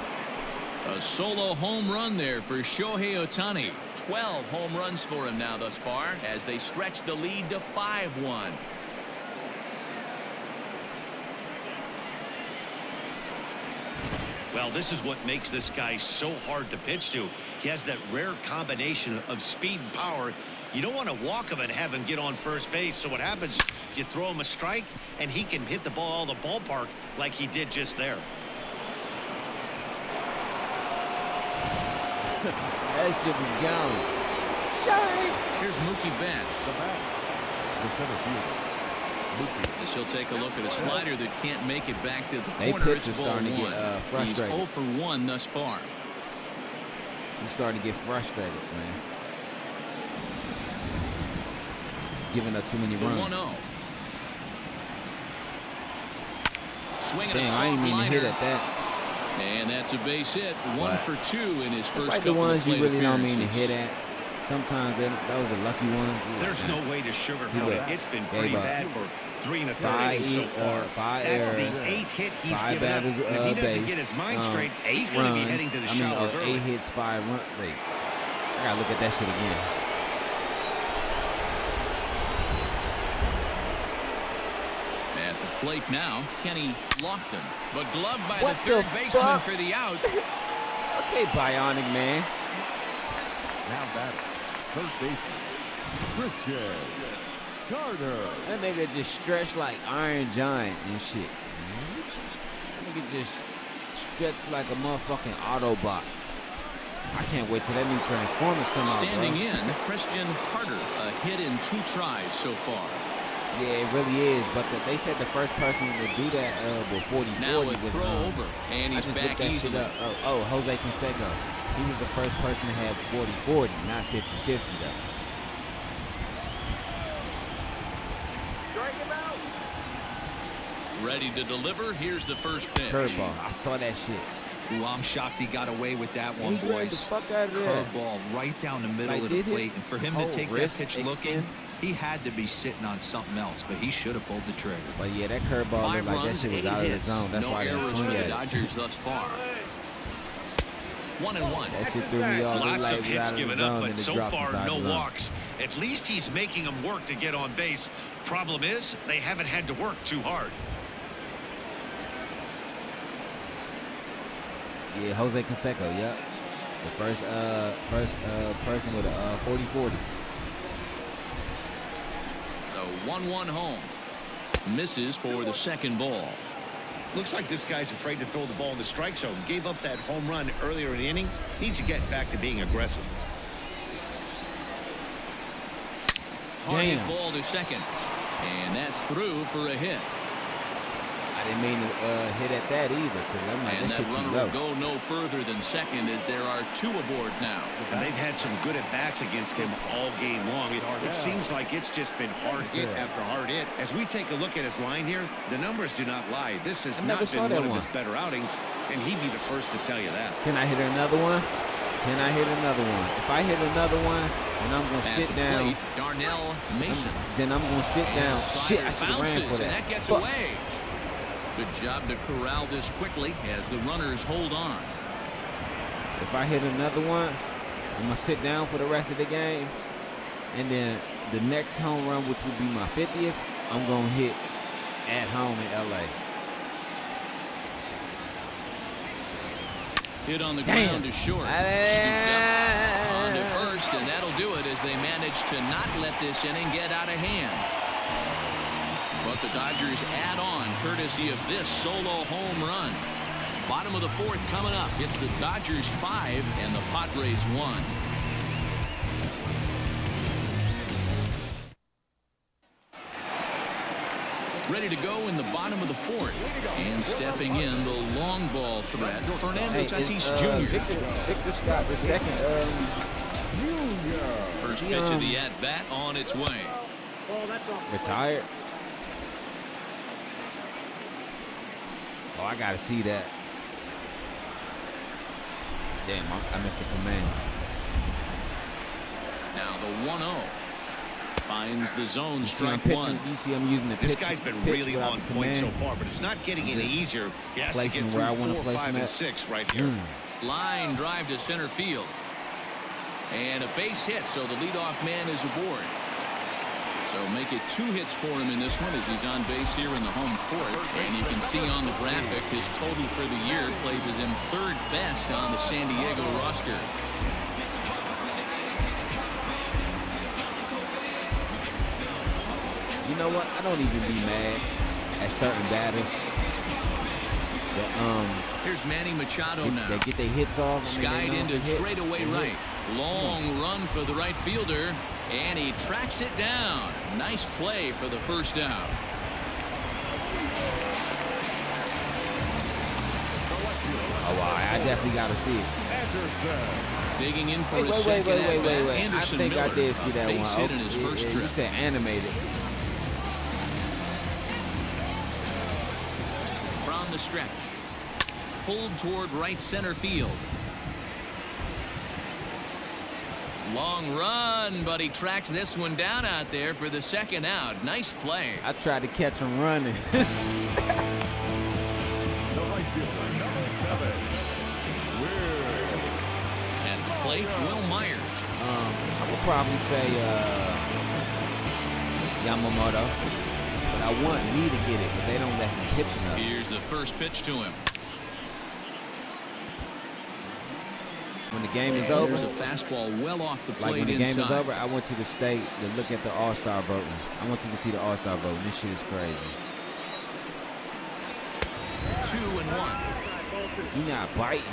S3: A solo home run there for Shohei Ohtani. 12 home runs for him now thus far as they stretch the lead to 5-1.
S4: Well, this is what makes this guy so hard to pitch to. He has that rare combination of speed and power. You don't want to walk him and have him get on first base. So what happens, you throw him a strike, and he can hit the ball out of the ballpark like he did just there.
S2: That shit was gone. Shine.
S3: Here's Mookie Betts.
S7: The bat, the center fielder, Mookie.
S3: As he'll take a look at a slider that can't make it back to the
S2: They
S3: corner. It's
S2: pitchers
S3: ball
S2: starting to
S3: one.
S2: get frustrated.
S3: He's 0 for 1 thus far.
S2: He's starting to get frustrated, man. Giving up too many
S3: The
S2: runs.
S3: 1-0. Swinging a
S2: Damn,
S3: soft
S2: I ain't mean to hit
S3: liner.
S2: at that.
S3: And that's a base hit. 1 for 2 in his
S2: It's
S3: first
S2: like the
S3: couple of
S2: ones you
S3: plate
S2: really don't mean to
S3: appearances.
S2: hit at. Sometimes those are lucky ones.
S4: There's no way to
S2: See
S4: sugarcoat
S2: what?
S4: it. It's been pretty
S2: Gave up
S4: bad for 3 1/3
S2: five
S4: innings so far.
S2: five
S4: That's
S2: errors,
S4: the 8th hit he's
S2: five
S4: given up.
S2: batters,
S4: And if he doesn't
S2: base,
S4: get his mind straight,
S2: 8
S4: he's going to be
S2: runs.
S4: heading to the
S2: I mean,
S4: showers
S2: or
S4: early.
S2: 8 hits, 5 runs. Wait, I gotta look at that shit again.
S3: At the plate now, Kenny Lofton. But gloved by
S2: What
S3: the third
S2: the
S3: baseman
S2: fuck?
S3: for the out.
S2: Okay, Bionic Man.
S7: Now batting, third baseman, Christian Gardner.
S2: That nigga just stretched like Iron Giant and shit. That nigga just stretched like a motherfucking Autobot. I can't wait till that new Transformers come out,
S3: Standing
S2: bro.
S3: in, Christian Carter. A hit in 2 tries so far.
S2: Yeah, it really is. But they said the first person to do that with 40-40
S3: Now a
S2: was
S3: throw over, and
S2: I
S3: he's
S2: just
S3: back
S2: looked that
S3: easily.
S2: shit up. Oh, Jose Canseco. He was the first person to have 40-40, not 50-50 though.
S9: Strike him out.
S3: Ready to deliver. Here's the first pitch.
S2: Curveball. I saw that shit.
S6: Ooh, I'm shocked he got away with that one,
S2: He grabbed the
S6: boys.
S2: fuck out of there.
S6: Curveball right down the middle
S2: Like,
S6: of the
S2: did his
S6: plate. And for him to
S2: whole
S6: take that
S2: wrist
S6: pitch
S2: extend?
S6: looking, he had to be sitting on something else, but he should have pulled the trigger.
S2: But yeah, that curveball
S3: 5
S2: looked like that
S3: runs,
S2: shit was
S3: 8
S2: out of the
S3: hits.
S2: zone. That's
S3: No
S2: why I didn't
S3: errors
S2: swing
S3: for the
S2: at it.
S3: Dodgers thus far. 1-1.
S2: That shit threw me off. It
S4: Lots
S2: like
S4: of
S2: it was
S4: hits
S2: out of the
S4: given
S2: zone
S4: up,
S2: and
S4: but
S2: it
S4: so
S2: drops
S4: far
S2: inside
S4: no
S2: the zone.
S4: walks. At least he's making them work to get on base. Problem is, they haven't had to work too hard.
S2: Yeah, Jose Canseco, yep. The first person with a 40-40.
S3: The 1-1 home. Misses for the second ball.
S4: Looks like this guy's afraid to throw the ball in the strike zone. Gave up that home run earlier in the inning. Needs to get back to being aggressive.
S3: Hard hit
S2: Damn.
S3: ball to second. And that's through for a hit.
S2: I didn't mean to hit at that either, because I'm like,
S3: And
S2: that
S3: that
S2: shit too
S3: runner
S2: low.
S3: will go no further than second as there are 2 aboard now.
S4: And they've had some good at-bats against him all game long. It seems like it's just been hard hit after hard hit. As we take a look at his line here, the numbers do not lie. This has
S2: I never
S4: not
S2: saw
S4: been
S2: that
S4: one of
S2: one.
S4: his better outings, and he'd be the first to tell you that.
S2: Can I hit another one? Can I hit another one? If I hit another one, then I'm going to
S3: At
S2: sit
S3: the
S2: down.
S3: plate, Darnell Mason.
S2: Then I'm going to sit down.
S3: Slider
S2: Shit, I should have ran
S3: bounces,
S2: for that.
S3: and that gets
S2: Fuck.
S3: away. Good job to corral this quickly as the runners hold on.
S2: If I hit another one, I'm going to sit down for the rest of the game. And then the next home run, which would be my 50th, I'm going to hit at home in L.A.
S3: Hit on the
S2: Damn.
S3: ground to short. Scooped up on to first, and that'll do it as they manage to not let this inning get out of hand. But the Dodgers add on courtesy of this solo home run. Bottom of the 4th coming up. It's the Dodgers 5 and the Padres 1. Ready to go in the bottom of the 4th. And stepping in the long ball threat, Fernando Tatis Jr.
S2: Victor Scott the second.
S3: First pitch of the at-bat on its way.
S9: Well, that's off.
S2: Retired. Oh, I gotta see that. Damn, I missed the command.
S3: Now the 1-0. Finds the zone,
S2: You see, I'm
S3: strike
S2: pitching.
S3: 1.
S2: You see, I'm using the
S4: This
S2: pitch.
S4: guy's been
S2: pitch
S4: really
S2: without
S4: on
S2: the
S4: point so
S2: command.
S4: far, but it's not getting any
S2: Just
S4: easier. He has to
S2: placing
S4: get
S2: where I
S4: through
S2: wanna
S4: 4,
S2: place
S4: 5,
S2: him
S4: and
S2: at.
S4: 6 right here.
S3: Line drive to center field. And a base hit, so the leadoff man is aboard. So make it 2 hits for him in this one as he's on base here in the home 4th. And you can see on the graphic his total for the year places him 3rd best on the San Diego roster.
S2: You know what? I don't even be mad at certain batters.
S3: Here's Manny Machado now.
S2: They get their hits off.
S3: Skied into straightaway right. Long run for the right fielder, and he tracks it down. Nice play for the first out.
S2: Oh, wow. I definitely got to see it.
S3: Digging in for his
S2: Wait.
S3: second at bat.
S2: I
S3: Anderson
S2: think
S3: Miller,
S2: I did see that
S3: base
S2: one.
S3: hit in his first
S2: You
S3: trip.
S2: said animated.
S3: From the stretch. Pulled toward right center field. Long run, but he tracks this one down out there for the second out. Nice play.
S2: I tried to catch him running.
S7: The right fielder, number 7.
S3: At the plate, Will Myers.
S2: I would probably say Yamamoto. But I want me to get it, but they don't let him pitch enough.
S3: Here's the first pitch to him.
S2: When the game is over,
S3: There's a fastball well off the plate
S2: like when the game
S3: inside.
S2: is over, I want you to stay to look at the All-Star voting. I want you to see the All-Star voting. This shit is crazy.
S3: 2-1.
S2: You're not biting.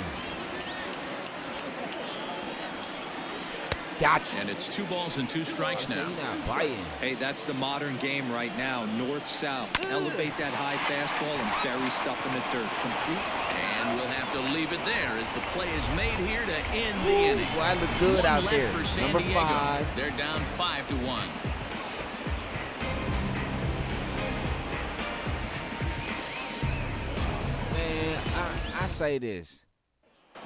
S2: Gotcha.
S3: And it's 2 balls and 2 strikes now.
S2: You're not biting.
S6: Hey, that's the modern game right now. North-south. Elevate that high fastball and bury stuff in the dirt. Complete.
S3: And we'll have to leave it there as the play is made here to end the inning.
S2: Boy, I look good out
S3: left
S2: there.
S3: for San
S2: Number
S3: Diego.
S2: 5.
S3: They're down 5-1.
S2: Man, I say this.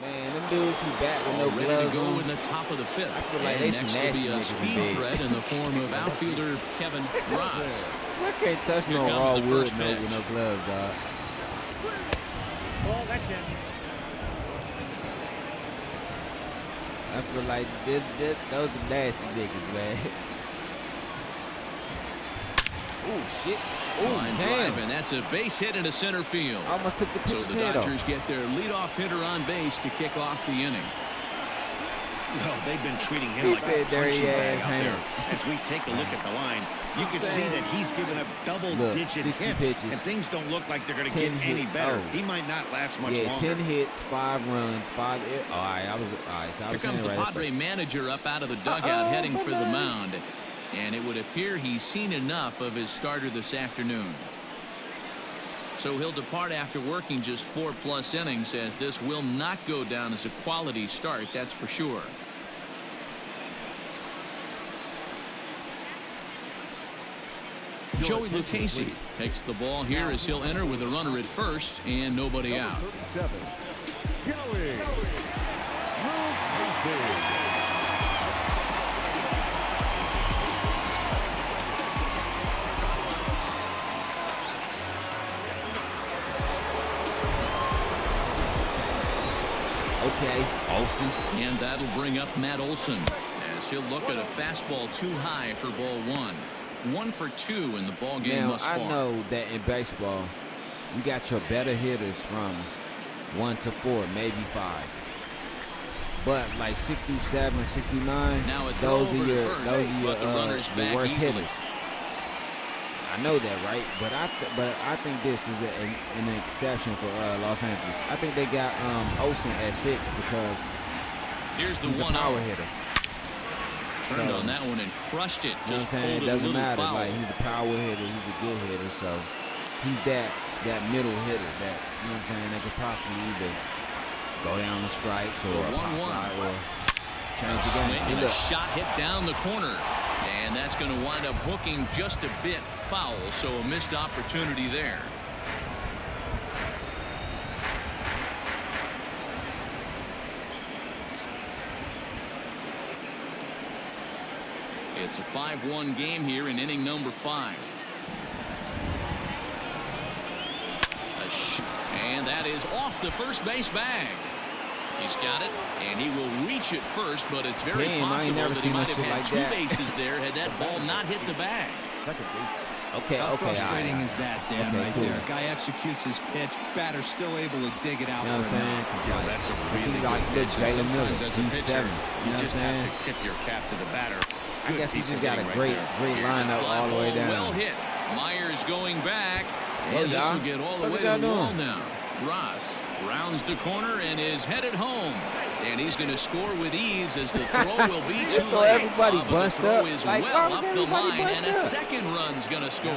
S2: Man, them dudes who bat with no
S3: Ready
S2: gloves
S3: to go
S2: on,
S3: in the top of the 5th.
S2: I feel like
S3: And
S2: they some
S3: next will
S2: nasty
S3: be a
S2: niggas in
S3: speed
S2: bed.
S3: threat in the form of outfielder Kevin Ross.
S2: I can't touch
S3: Here
S2: no
S3: comes
S2: raw
S3: the
S2: wood
S3: first
S2: with
S3: pitch.
S2: no gloves, dog.
S9: Ball, that's in.
S2: I feel like those are nasty niggas, man. Oh shit! Oh
S3: Line
S2: damn!
S3: drive, and that's a base hit into center field.
S2: I almost took the
S3: So
S2: pitcher's
S3: the
S2: head
S3: Dodgers
S2: off.
S3: get their leadoff hitter on base to kick off the inning.
S4: Well, they've been treating him
S2: He
S4: like
S2: said
S4: a
S2: dirty
S4: punching bag
S2: ass
S4: out there.
S2: ham.
S4: As we take a look at the line, you can see that he's given up double-digit
S2: 60
S4: hits,
S2: pitches.
S4: and things don't look like they're going to
S2: 10
S4: get any
S2: hit-
S4: better.
S2: oh.
S4: He might not last much
S2: Yeah,
S4: longer.
S2: 10 hits, 5 runs, 5. All right, all right. So I
S3: Here
S2: was
S3: comes
S2: saying
S3: the
S2: right at
S3: Padre
S2: first.
S3: manager up out of the dugout heading for the mound. And it would appear he's seen enough of his starter this afternoon. So he'll depart after working just 4+ innings, as this will not go down as a quality start, that's for sure. Joey Lucchesi takes the ball here as he'll enter with a runner at first and nobody out.
S7: 7. Joey Lucchesi.
S2: Okay, Olsen.
S3: And that'll bring up Matt Olson as he'll look at a fastball too high for ball 1. 1 for 2 in the ball game
S2: Now,
S3: thus far.
S2: I know that in baseball, you got your better hitters from 1 to 4, maybe 5. But like 6 through 7, 6 through 9,
S3: Now a throw
S2: those are
S3: over to
S2: your
S3: first,
S2: those are
S3: but the runner's
S2: your
S3: back
S2: worst
S3: easily.
S2: hitters. I know that, right? But I think this is an exception for Los Angeles. I think they got Olsen at 6 because
S3: Here's the
S2: he's a
S3: 1-0.
S2: power hitter.
S3: Turned
S2: So,
S3: on that one and crushed it.
S2: You know what I'm
S3: Just
S2: saying?
S3: pulled
S2: It
S3: a
S2: doesn't
S3: little
S2: matter.
S3: foul.
S2: Like, he's a power hitter. He's a good hitter. So he's that middle hitter that, you know what I'm saying, that could possibly either go down the strikes or a pop
S3: 1-1.
S2: fly or change the game.
S3: Swing
S2: See,
S3: and a
S2: look.
S3: shot hit down the corner. And that's going to wind up hooking just a bit foul, so a missed opportunity there. It's a 5-1 game here in inning number 5. And that is off the first base bag. He's got it, and he will reach it first, but it's very
S2: Damn, I ain't
S3: possible
S2: never
S3: that he
S2: seen no
S3: might have
S2: shit
S3: had
S2: like
S3: two
S2: that.
S3: bases there had that ball not hit the bag.
S7: Second base.
S2: Okay,
S6: How
S2: okay.
S6: frustrating is that, Dan,
S2: Okay,
S6: right
S2: cool.
S6: there? Guy executes his pitch, batter's still able to dig it out.
S2: You know what I'm
S6: for a
S2: saying?
S6: knock.
S2: 'Cause,
S5: Yeah,
S2: like,
S5: that's a
S2: it
S5: really
S2: seems
S5: good
S2: like
S5: pitch.
S2: Jalen
S5: Sometimes
S2: Miller,
S5: as a
S2: he's
S5: pitcher,
S2: 7.
S5: you
S2: know
S5: just
S2: what I'm
S5: have
S2: saying?
S5: to tip your cap to the batter.
S2: I
S5: Good
S2: guess we
S5: piece
S2: just
S5: of
S2: got a
S5: hitting
S2: great,
S5: right there.
S2: great
S3: Here's a
S2: lineup
S3: fly
S2: all the way
S3: ball,
S2: down.
S3: well hit. Myers going back,
S2: Well,
S3: and this will
S2: y'all.
S3: get all the
S2: What
S3: way
S2: y'all
S3: to the wall
S2: doing?
S3: now. Ross rounds the corner and is headed home. And he's going to score with ease as the throw will be too
S2: So
S3: late.
S2: everybody
S3: But
S2: bunched
S3: the throw
S2: up.
S3: is
S2: Like, why
S3: well
S2: was
S3: up the
S2: everybody
S3: line,
S2: bunched
S3: and a
S2: up?
S3: second run's going to score.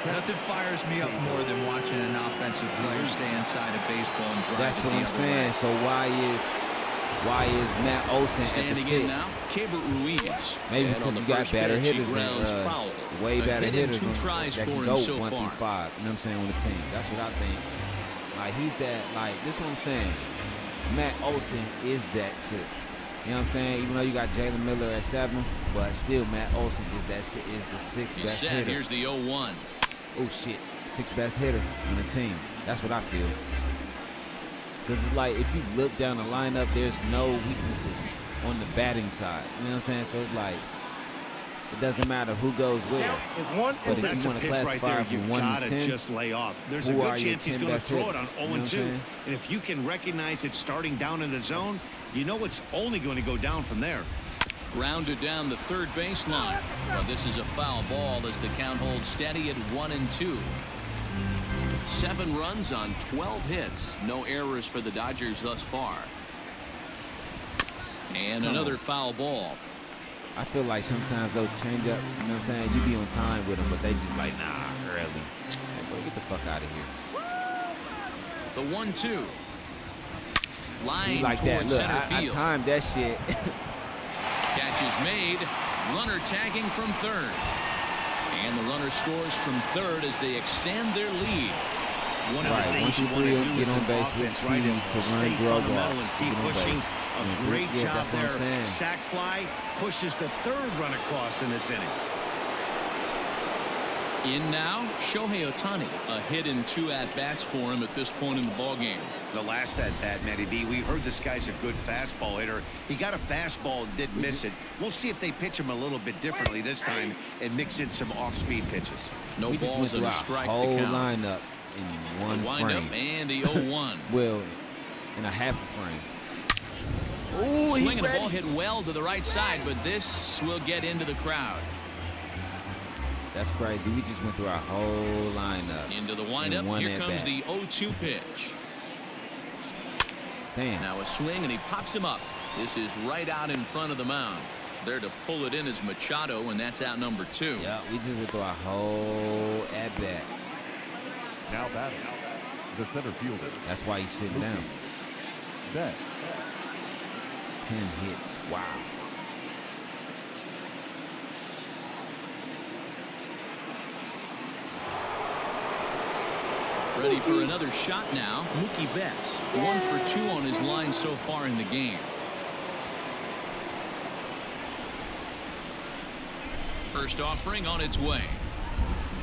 S6: Nothing fires me up more than watching an offensive player stay inside a baseball and drive
S2: That's
S6: it
S2: what
S6: the
S2: I'm
S6: other
S2: saying.
S6: way.
S2: So why is Matt Olson at the
S3: Standing in
S2: 6?
S3: now, Keibert Ruiz.
S2: Maybe
S3: And
S2: because
S3: on the
S2: you got
S3: first
S2: better
S3: pitch, he
S2: hitters than
S3: grounds foul.
S2: way
S3: A
S2: better
S3: hit and
S2: hitters
S3: 2
S2: on,
S3: tries
S2: that
S3: for
S2: can
S3: him
S2: go
S3: so
S2: 1
S3: far.
S2: through 5. You know what I'm saying, on the team. That's what I think. Like, he's that, like, this is what I'm saying. Matt Olson is that 6. You know what I'm saying? Even though you got Jalen Miller at 7, but still Matt Olson is the 6th
S3: He's
S2: best
S3: set.
S2: hitter.
S3: Here's the 0-1.
S2: Oh shit, 6th best hitter on the team. That's what I feel. Because it's like, if you look down the lineup, there's no weaknesses on the batting side. You know what I'm saying? So it's like, it doesn't matter who goes where.
S9: Is one
S2: But if
S4: That's
S2: you
S4: a
S2: want to
S4: pitch right
S2: classify
S4: there.
S2: from
S4: You
S2: 1 to
S4: gotta
S2: 10,
S4: just lay off. There's a
S2: who
S4: good
S2: are your
S4: chance he's
S2: 10
S4: going to
S2: best
S4: throw it
S2: hitters?
S4: on
S2: You know what I'm
S4: 0-2.
S2: saying?
S4: And if you can recognize it starting down in the zone, you know it's only going to go down from there.
S3: Grounded down the third baseline. Well, this is a foul ball as the count holds steady at 1-2. 7 runs on 12 hits. No errors for the Dodgers thus far. And another foul ball.
S2: I feel like sometimes those changeups, you know what I'm saying, you be on time with them, but they just like, nah, early. Hey, boy, get the fuck out of here.
S3: The 1-2. Line
S2: See, like that.
S3: towards
S2: Look,
S3: center
S2: I
S3: field.
S2: timed that shit.
S3: Catch is made. Runner tagging from third. And the runner scores from third as they extend their lead.
S4: One of
S2: Right,
S4: the
S2: 1
S4: things you
S2: through
S4: want
S2: 3
S4: to
S2: will
S4: do
S2: get
S4: as
S2: on
S4: an
S2: base with
S4: offense, right, is
S2: speed to
S4: stay
S2: run draw
S4: fundamental
S2: balls,
S4: and
S2: to
S4: keep
S2: get on
S4: pushing.
S2: base.
S4: A great
S2: Yeah,
S4: job
S2: that's what I'm
S4: there.
S2: saying.
S4: Sack fly pushes the 3rd run across in this inning.
S3: In now, Shohei Ohtani. A hit and 2 at-bats for him at this point in the ballgame.
S4: The last at-bat, Matty V, we heard this guy's a good fastball hitter. He got a fastball, did miss it. We'll see if they pitch him a little bit differently this time and mix in some off-speed pitches.
S3: No
S2: We just went
S3: balls
S2: through
S3: and a
S2: our
S3: strike
S2: whole
S3: to count.
S2: lineup in
S3: The
S2: one
S3: windup
S2: frame.
S3: and the 0-1.
S2: Well, in a half a frame. Ooh, he
S3: Swinging the
S2: ready.
S3: ball hit well to the right side, but this will get into the crowd.
S2: That's crazy. We just went through our whole lineup.
S3: Into the
S2: in
S3: windup.
S2: one
S3: Here comes
S2: at-bat.
S3: the 0-2 pitch.
S2: Damn.
S3: Now a swing, and he pops him up. This is right out in front of the mound. There to pull it in is Machado, and that's out number 2.
S2: Yeah, we just went through our whole at-bat.
S7: Now batting. The center fielder.
S2: That's why he's sitting down.
S7: Bet.
S2: 10 hits. Wow.
S3: Ready for another shot now. Mookie Betts, 1 for 2 on his line so far in the game. First offering on its way.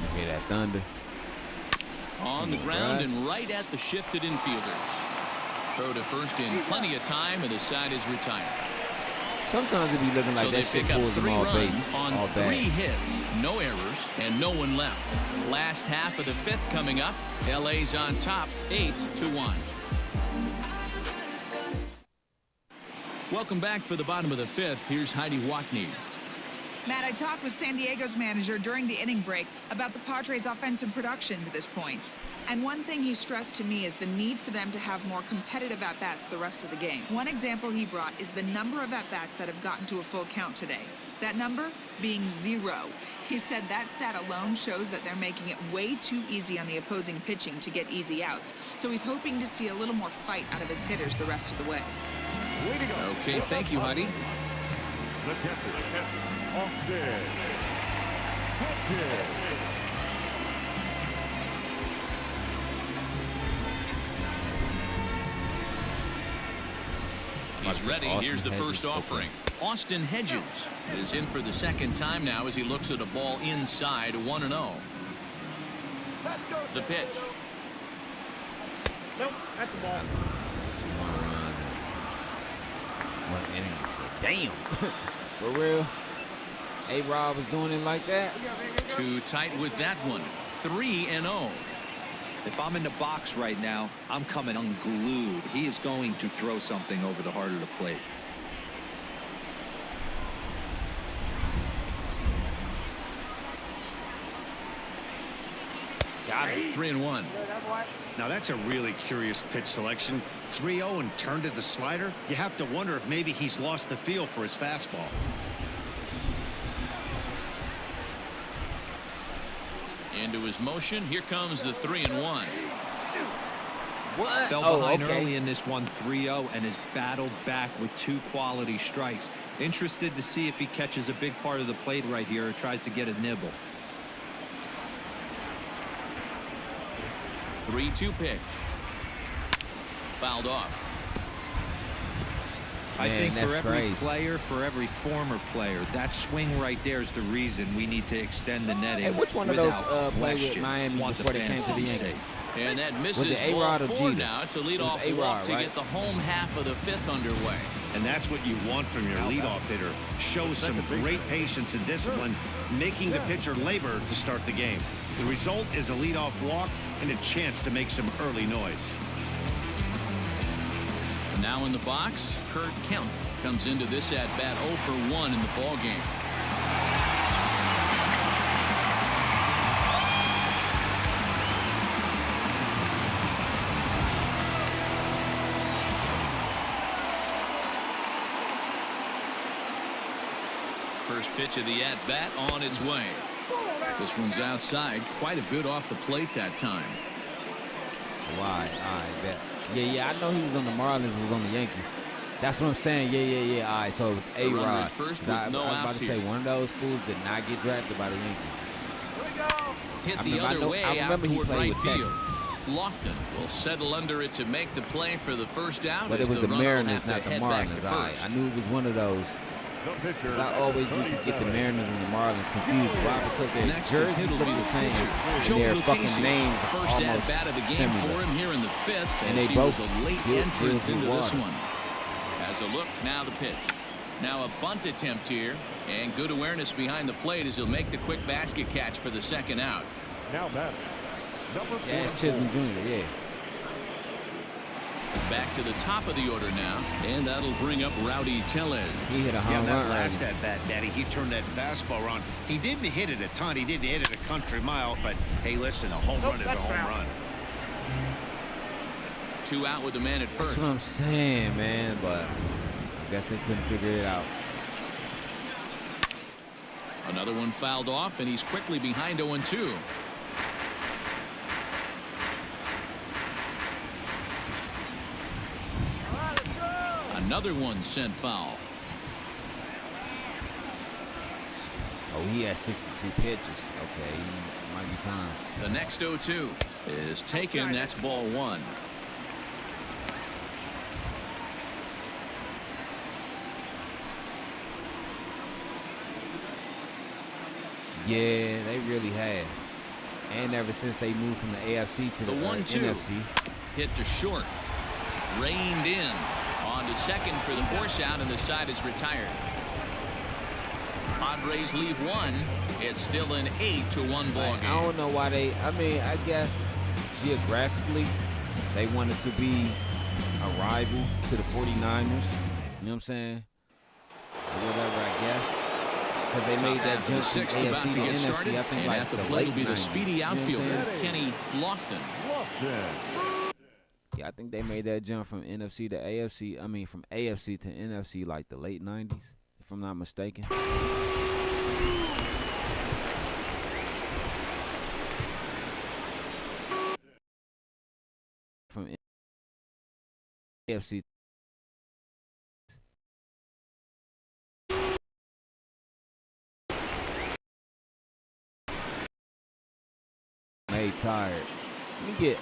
S2: You hear that thunder?
S3: On the
S2: Come on,
S3: ground
S2: guys.
S3: and right at the shifted infielders. Throw to first in plenty of time, and the side is retired.
S2: Sometimes it be looking like
S3: So
S2: that
S3: they
S2: shit
S3: pick up
S2: pulls them
S3: 3
S2: all
S3: runs
S2: base,
S3: on
S2: all
S3: 3
S2: bad.
S3: hits, no errors, and no one left. Last half of the 5th coming up. LA's on top, 8-1. Welcome back for the bottom of the 5th. Here's Heidi Watney.
S8: Matt, I talked with San Diego's manager during the inning break about the Padres' offensive production to this point. And one thing he stressed to me is the need for them to have more competitive at-bats the rest of the game. One example he brought is the number of at-bats that have gotten to a full count today. That number being 0. He said that stat alone shows that they're making it way too easy on the opposing pitching to get easy outs. So he's hoping to see a little more fight out of his hitters the rest of the way.
S3: Okay, thank you, Heidi.
S7: The catcher. Austin. Catcher.
S3: He's ready. Here's the first offering. Austin Hedges is in for the 2nd time now as he looks at a ball inside 1-0. The pitch.
S9: Nope, that's a ball.
S2: Well, damn. For real? A-Rod was doing it like that?
S3: Too tight with that one. 3-0.
S6: If I'm in the box right now, I'm coming unglued. He is going to throw something over the heart of the plate.
S2: Got it.
S3: 3-1.
S4: Now that's a really curious pitch selection. 3-0 and turned to the slider. You have to wonder if maybe he's lost the feel for his fastball.
S3: Into his motion. Here comes the 3-1.
S2: What?
S6: Fell behind
S2: okay.
S6: early in this one 3-0 and has battled back with 2 quality strikes. Interested to see if he catches a big part of the plate right here or tries to get a nibble.
S3: 3-2 pitch. Fouled off.
S6: I think
S2: that's
S6: for every
S2: crazy.
S6: player, for every former player, that swing right there is the reason we need to extend the netting.
S2: Hey, which one of those
S6: without
S2: played with
S6: question.
S2: Miami
S6: Want
S2: before they
S6: the
S2: came
S6: fans
S2: to the
S6: be
S2: Yankees?
S6: safe.
S3: And that
S2: Was
S3: misses
S2: it
S3: ball
S2: A-Rod or
S3: 4
S2: Jeter?
S3: now. It's a
S2: It was
S3: leadoff
S2: A-Rod,
S3: walk to
S2: right?
S3: get the home half of the 5th underway.
S4: And that's what you want from your leadoff hitter. Show some great patience and discipline, making the pitcher labor to start the game. The result is a leadoff walk and a chance to make some early noise.
S3: Now in the box, Kurt Kemp comes into this at bat 0 for 1 in the ball game. First pitch of the at bat on its way. This one's outside, quite a bit off the plate that time.
S2: Why? I bet. Yeah, I know he was on the Marlins, was on the Yankees. That's what I'm saying. Yeah. All right, so it was
S3: The runner
S2: A-Rod.
S3: at first with
S2: I
S3: no
S2: was about
S3: outs
S2: to say,
S3: here.
S2: one of those fools did not get drafted by the Yankees.
S3: Hit
S2: I
S3: the
S2: mean, I
S3: other
S2: know-
S3: way
S2: I
S3: out
S2: remember he
S3: toward
S2: played
S3: right
S2: with
S3: field.
S2: Texas.
S3: Lofton will settle under it to make the play for the first out.
S2: But
S3: as
S2: it was the
S3: runner will
S2: Mariners,
S3: have
S2: not
S3: to
S2: the
S3: head back
S2: Marlins.
S3: to
S2: All right,
S3: first.
S2: I knew it was one of those. Because I always used to get the Mariners and the Marlins confused. Why? Because their
S3: Next
S2: jerseys
S3: hit will
S2: look
S3: be
S2: the same,
S3: pitcher,
S2: and
S3: Joe
S2: their
S3: Lucchesi.
S2: fucking names are
S3: First at
S2: almost
S3: bat of the game
S2: similar.
S3: for him here in the 5th,
S2: And
S3: as
S2: they
S3: he was
S2: both
S3: a late
S2: hit
S3: entrant
S2: deals with
S3: into this
S2: water.
S3: one. As a look, now the pitch. Now a bunt attempt here, and good awareness behind the plate as he'll make the quick basket catch for the second out.
S7: Now batting, number
S2: Jazz
S7: 44.
S2: Chisholm Jr., yeah.
S3: Back to the top of the order now, and that'll bring up Rowdy Tellez.
S2: He hit a
S4: Yeah,
S2: home
S4: that
S2: run
S4: last
S2: early.
S4: at bat, Daddy, he turned that fastball around. He didn't hit it a ton. He didn't hit it a country mile. But hey, listen, a home run is a home run.
S3: 2 out with the man at
S2: That's
S3: first.
S2: what I'm saying, man, but I guess they couldn't figure it out.
S3: Another one fouled off, and he's quickly behind 0-2. Another one sent foul.
S2: Oh, he had 62 pitches. Okay, might be time.
S3: The next 0-2 is taken. That's ball 1.
S2: Yeah, they really had. And ever since they moved from the AFC to the,
S3: The 1-2
S2: NFC.
S3: hit to short. Reined in. On to second for the force out, and the side is retired. Padres leave 1. It's still an 8-1 ball
S2: Like,
S3: game.
S2: I don't know why they, I mean, I guess geographically they wanted to be a rival to the 49ers. You know what I'm saying? Or whatever, I guess. Because they made that jump from
S3: Sixth about
S2: AFC
S3: to
S2: to
S3: get
S2: NFC,
S3: started,
S2: I think,
S3: and
S2: like
S3: at the
S2: the
S3: plate
S2: late
S3: will be the
S2: 90s.
S3: speedy
S2: You know what I'm
S3: outfielder,
S2: saying?
S3: Kenny Lofton.
S2: Yeah, I think they made that jump from NFC to AFC. I mean, from AFC to NFC like the late 90s, if I'm not mistaken. From AFC. Made tired. Let me get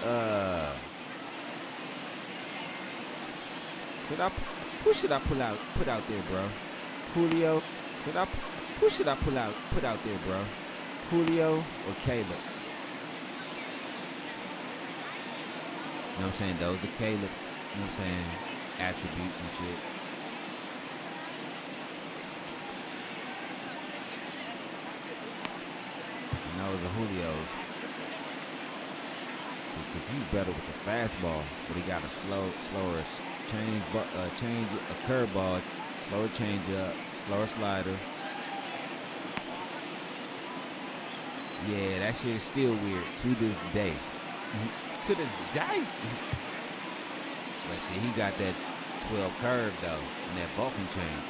S2: who should I put out there, bro? Julio? Who should I put out there, bro? Julio or Caleb? You know what I'm saying? Those are Caleb's, you know what I'm saying, attributes and shit. was a Julio's. See, because he's better with the fastball, but he got a slower change, a curveball, slower changeup, slower slider. Yeah, that shit is still weird to this day. To this day. Let's see, he got that 12 curve though, and that Vulcan change.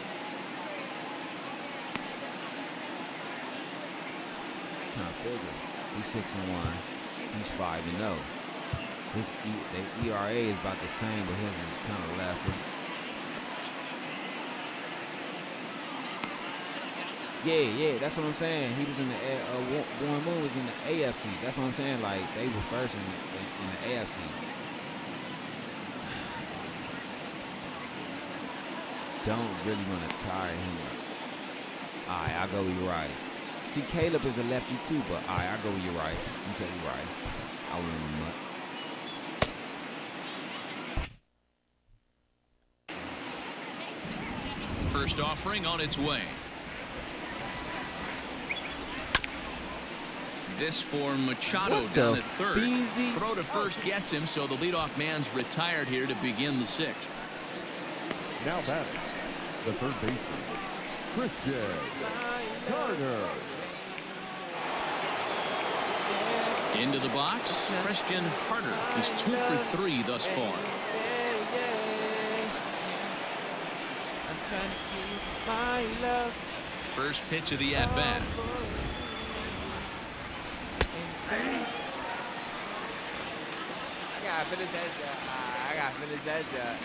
S2: I'm trying to figure. He's 6-1. He's 5-0. His the ERA is about the same, but his is kind of lesser. Yeah, that's what I'm saying. He was in the Warren Moon was in the AFC. That's what I'm saying. Like they were first in the AFC. Don't really want to tire him up. All right, I'll go with Urias. See, Caleb is a lefty too, but all right, I'll go with Urias. You say Urias. I'll win him up.
S3: First offering on its way. This for Machado down at third.
S2: Feezy?
S3: Throw to first gets him, so the leadoff man's retired here to begin the sixth.
S7: Now batting, the third baseman, Christian Carter.
S3: Into the box, Christian Carter. He's 2 for 3 thus far.
S2: I'm trying to give my love.
S3: First pitch of the at-bat.
S2: I gotta finish that job.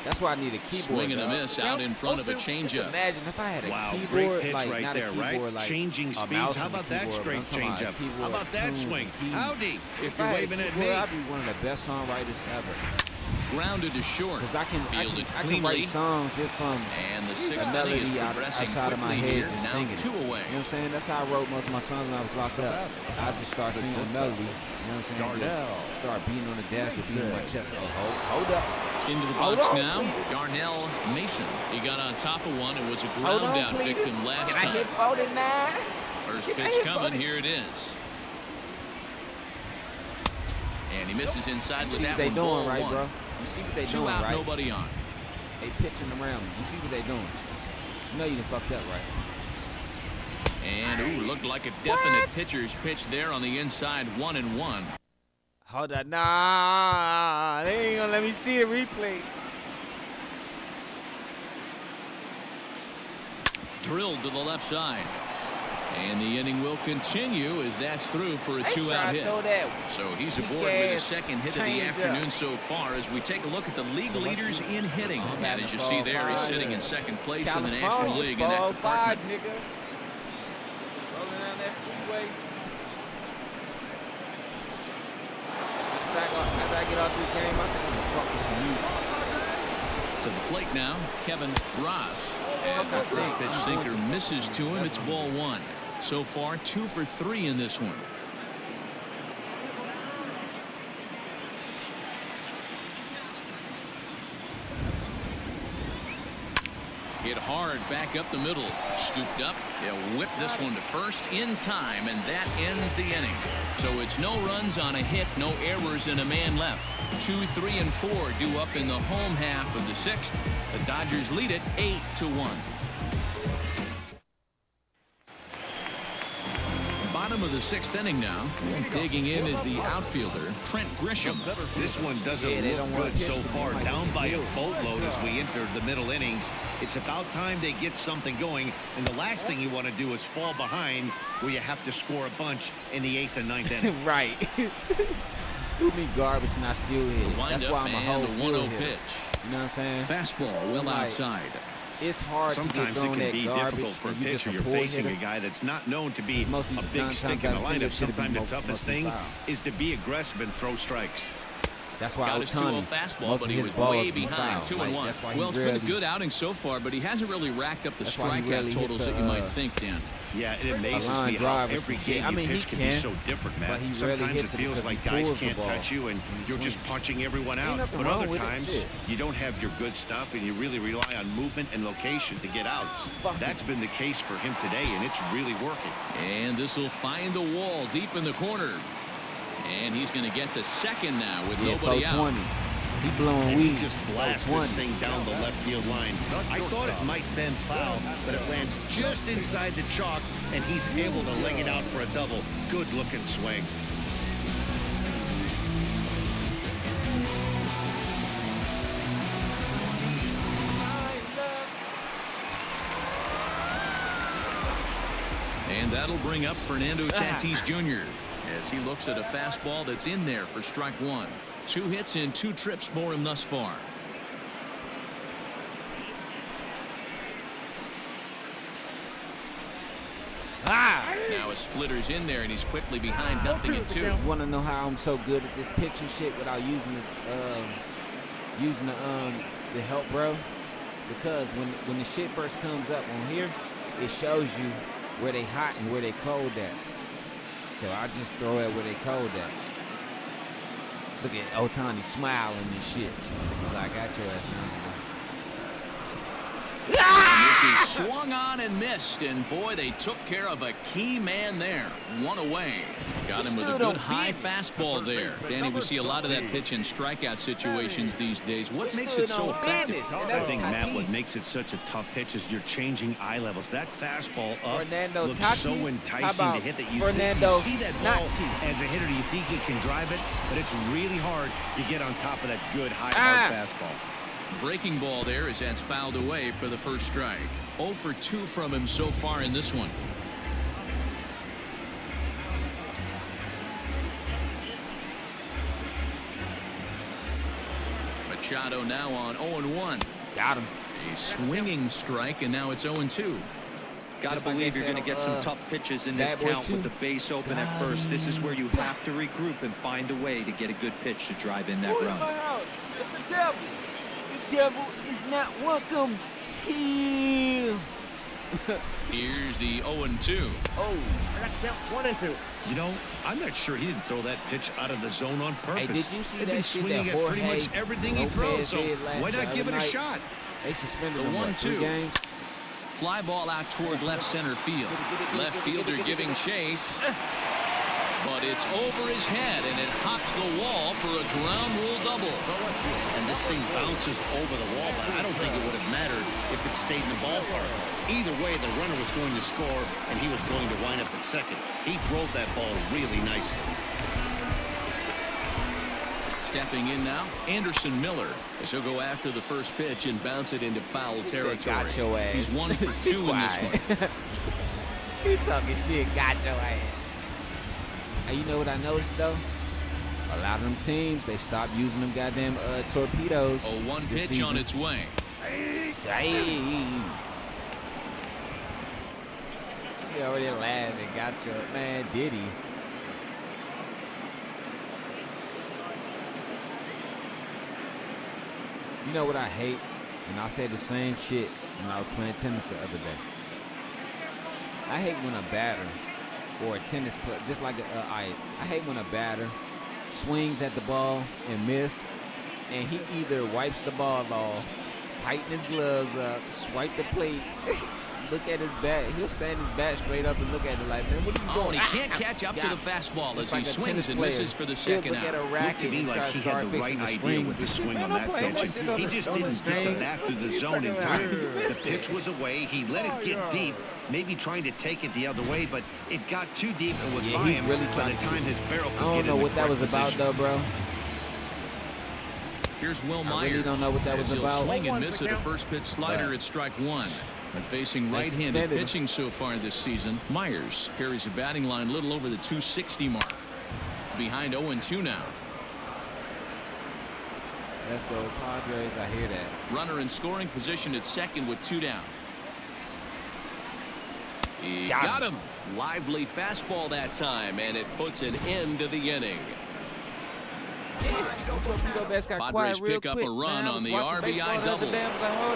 S2: That's why I need a keyboard.
S3: Swing and a miss out in front of a changeup.
S2: Imagine if I had a keyboard.
S4: Great pitch
S2: like,
S4: right
S2: not
S4: there,
S2: a keyboard,
S4: right?
S2: like
S4: Changing speeds. How about that straight changeup? How about that swing? Howdy, if you're waving at me.
S2: I'd be one of the best songwriters ever.
S3: Grounded to short.
S2: Because I can
S3: cleanly.
S2: write songs just from
S3: And the
S2: a
S3: sixth inning is
S2: melody
S3: progressing
S2: outside of my
S3: quickly
S2: head,
S3: here.
S2: just
S3: Now
S2: singing
S3: 2 away.
S2: You know what I'm saying? That's how I wrote most of my songs when I was locked up. I just start singing a melody. You know what I'm saying? Just start beating on the dash or beating my chest. Oh, hold up.
S3: Into the box now, Darnell Mason. He got on top of one. It was a ground out victim last
S2: Can I hit 49?
S3: First pitch coming. Here it is. And he misses inside with that one.
S2: You see what they doing,
S3: ball
S2: right,
S3: one.
S2: bro? You see what they
S3: 2
S2: doing,
S3: out,
S2: right?
S3: nobody on.
S2: They pitching around me. You see what they doing? You know you done fucked up, right?
S3: And, looked like a definite pitcher's pitch there on the inside, 1-1.
S2: Hold on. Nah, they ain't gonna let me see the replay.
S3: Drilled to the left side. And the inning will continue as that's through for a 2-out hit. So he's aboard with his second hit of the afternoon so far as we take a look at the league leaders in hitting. And as you see there, he's sitting in second place in the National League in that department.
S2: Nigga. Rolling down that freeway. After I get out this game, I think I'm gonna fuck with some music.
S3: To the plate now, Kevin Ross. As the first pitch sinker misses to him, it's ball 1. So far, 2 for 3 in this one. Hit hard back up the middle. Scooped up. They'll whip this one to first in time, and that ends the inning. So it's no runs on a hit, no errors, and a man left. 2, 3, and 4 due up in the home half of the 6th. The Dodgers lead it 8-1. Bottom of the 6th inning now. Digging in is the outfielder, Trent Grisham.
S4: This one doesn't look good so far. Down by a boatload as we enter the middle innings. It's about time they get something going. And the last thing you want to do is fall behind where you have to score a bunch in the 8th and 9th inning.
S2: Right. Threw me garbage and I still hit it. That's why I'm a whole field hitter.
S3: Pitch.
S2: You know what I'm saying?
S3: Fastball well outside.
S2: It's hard
S4: Sometimes
S2: to get
S4: it can be
S2: garbage
S4: difficult for a
S2: pitcher.
S4: pitcher. You're facing a guy that's not known to be a big stick in the lineup. Sometimes the toughest thing is to be aggressive and throw strikes.
S2: That's why
S3: got his 2-0
S2: Ohtani,
S3: fastball,
S2: most
S3: but
S2: of
S3: he
S2: his
S3: was
S2: balls
S3: way
S2: be
S3: behind,
S2: foul.
S3: 2-1.
S2: That's why
S3: Well,
S2: he
S3: it's been a
S2: rarely,
S3: good outing so far, but he hasn't really racked up the
S2: that's why he
S3: strikeout
S2: rarely
S3: totals
S2: hits
S3: that you might think, Dan.
S4: Yeah, it amazes
S2: line
S4: me how
S2: drive or
S4: every
S2: some shit.
S4: game
S2: I mean,
S4: you
S2: he
S4: pitch can be
S2: can,
S4: so different,
S2: but
S4: man.
S2: he rarely
S4: Sometimes it
S2: hits it
S4: feels
S2: because
S4: like
S2: he
S4: guys
S2: pulls the
S4: can't
S2: ball
S4: touch you and
S2: when he
S4: you're just
S2: swings.
S4: punching everyone
S2: Ain't
S4: out.
S2: nothing
S4: But
S2: wrong
S4: other
S2: with it,
S4: times,
S2: shit.
S4: you don't have your good stuff and you really rely on movement and location to get outs. That's been the case for him today, and it's really working.
S3: And this will find the wall deep in the corner. And he's going to get to second now with nobody out.
S2: 420. He blowing
S4: And
S2: weed.
S4: he just blasts this
S2: 420.
S4: thing down the left field line. I thought it might bend foul, but it lands just inside the chalk, and he's able to leg it out for a double. Good-looking swing.
S3: And that'll bring up Fernando Tatis Jr. as he looks at a fastball that's in there for strike one. 2 hits in 2 trips for him thus far. Now a splitter's in there, and he's quickly behind 0-2.
S2: You want to know how I'm so good at this pitching shit without using the help, bro? Because when the shit first comes up on here, it shows you where they hot and where they cold at. So I just throw it where they cold at. Look at Ohtani smiling and shit. Like, I got your ass now, nigga.
S3: And this is swung on and missed, and boy, they took care of a key man there. 1 away. Got him with a good high fastball there. Danny, we see a lot of that pitch in strikeout situations these days. What makes it so effective?
S4: I think, Matt, what makes it such a tough pitch is you're changing eye levels. That fastball up
S2: Fernando
S4: looks
S2: Tatis?
S4: so
S2: How
S4: enticing
S2: about
S4: to hit that you see that ball
S2: Tatis?
S4: as a hitter. You think you can drive it, but it's really hard to get on top of that good high fastball.
S3: Breaking ball there as that's fouled away for the first strike. 0 for 2 from him so far in this one. Machado now on 0-1.
S2: Got him.
S3: A swinging strike, and now it's 0-2.
S6: Got to
S2: Just like
S6: believe
S2: they
S6: you're going to
S2: said,
S6: get some tough pitches in this
S2: Bad Boys
S6: count
S2: 2.
S6: with the base open at first. This is where you have to regroup and find a way to get a good pitch to drive in that run.
S2: It's the devil. The devil is not welcome here.
S3: Here's the 0-2.
S2: Oh.
S9: That's count 1 and 2.
S4: You know, I'm not sure he didn't throw that pitch out of the zone on purpose.
S2: Hey, did you see
S4: They've
S2: that
S4: been
S2: shit
S4: swinging
S2: that
S4: at pretty
S2: Jorge
S4: much everything he
S2: Lopez
S4: throws, so
S2: did
S4: why
S2: the
S4: not
S2: other
S4: give it a
S2: night?
S4: shot?
S2: They suspended
S3: The
S2: him, what, 3
S3: 1-2.
S2: games?
S3: Fly ball out toward left center field. Left fielder giving chase. But it's over his head, and it hops the wall for a ground rule double.
S4: And this thing bounces over the wall, but I don't think it would have mattered if it stayed in the ballpark. Either way, the runner was going to score, and he was going to wind up at second. He drove that ball really nicely.
S3: Stepping in now, Anderson Miller, as he'll go after the first pitch and bounce it into foul territory.
S2: Got your ass.
S3: He's 1 for 2 in this one.
S2: You talking shit, got your ass. Hey, you know what I noticed, though? A lot of them teams, they stopped using them goddamn torpedoes.
S3: A 1
S2: this
S3: pitch on
S2: season.
S3: its way.
S2: Hey. He already laughed and got your man, did he? You know what I hate? And I said the same shit when I was playing tennis the other day. I hate when a batter or a tennis player, just like I hate when a batter swings at the ball and miss, and he either wipes the ball off, tighten his gloves up, swipe the plate, look at his bat. He'll stand his bat straight up and look at it like, man, what are you doing?
S3: And he can't catch up to the fastball as he swings and misses for the second
S2: out.
S3: out.
S4: Looked to me like he had the right idea with his swing on that pitch. He just didn't get the back to the zone in time. The pitch was away. He let it get deep, maybe trying to take it the other way, but it got too deep and was by him
S2: really
S4: by the time his barrel could get in the correct position.
S2: I don't know what that was about, though, bro.
S3: Here's Will Myers.
S2: I really don't know what that was
S3: he'll
S2: about.
S3: Swing and miss at a first pitch slider at strike 1. And facing right-handed pitching so far this season, Myers carries a batting line a little over the 260 mark. Behind 0-2 now.
S2: Let's go, Padres. I hear that.
S3: Runner in scoring position at second with 2 down. He got him. Lively fastball that time, and it puts an end to the inning.
S2: Torpedo bats got
S3: Padres
S2: quiet real
S3: pick up
S2: quick.
S3: a run on the RBI double.